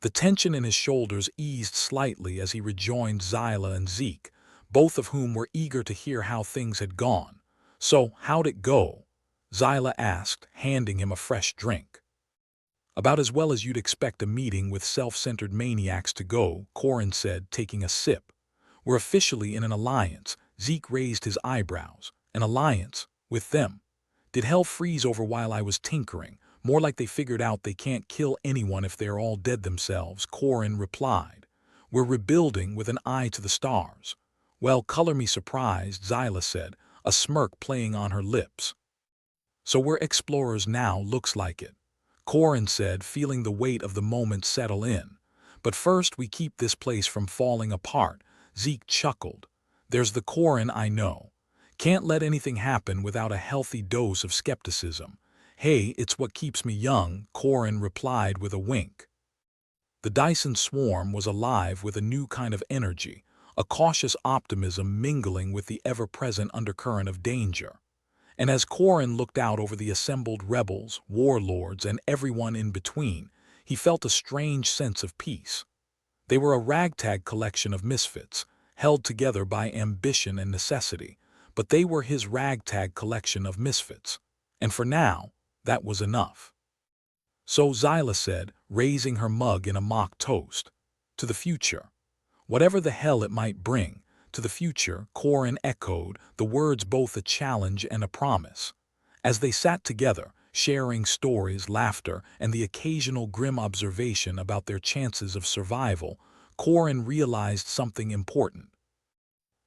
The tension in his shoulders eased slightly as he rejoined Zyla and Zeke, both of whom were eager to hear how things had gone. "So, how'd it go?" Zyla asked, handing him a fresh drink. "About as well as you'd expect a meeting with self-centered maniacs to go," Corin said, taking a sip. "We're officially in an alliance." Zeke raised his eyebrows. "An alliance? With them? Did hell freeze over while I was tinkering? More like they figured out they can't kill anyone if they're all dead themselves," Corin replied. "We're rebuilding with an eye to the stars." "Well, color me surprised," Zyla said, a smirk playing on her lips. "So we're explorers now, looks like it," Corin said, feeling the weight of the moment settle in. "But first we keep this place from falling apart." Zeke chuckled. "There's the Corin I know. Can't let anything happen without a healthy dose of skepticism." "Hey, it's what keeps me young," Corin replied with a wink. The Dyson swarm was alive with a new kind of energy, a cautious optimism mingling with the ever-present undercurrent of danger. And as Corin looked out over the assembled rebels, warlords, and everyone in between, he felt a strange sense of peace. They were a ragtag collection of misfits, held together by ambition and necessity, but they were his ragtag collection of misfits. And for now, that was enough. "So," Zyla said, raising her mug in a mock toast. "To the future. Whatever the hell it might bring." "To the future," Corin echoed, the words both a challenge and a promise. As they sat together, sharing stories, laughter, and the occasional grim observation about their chances of survival, Corin realized something important.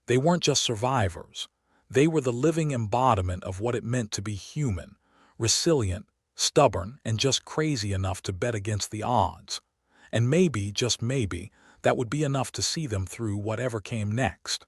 They weren't just survivors. They were the living embodiment of what it meant to be human, resilient, stubborn, and just crazy enough to bet against the odds. And maybe, just maybe, that would be enough to see them through whatever came next.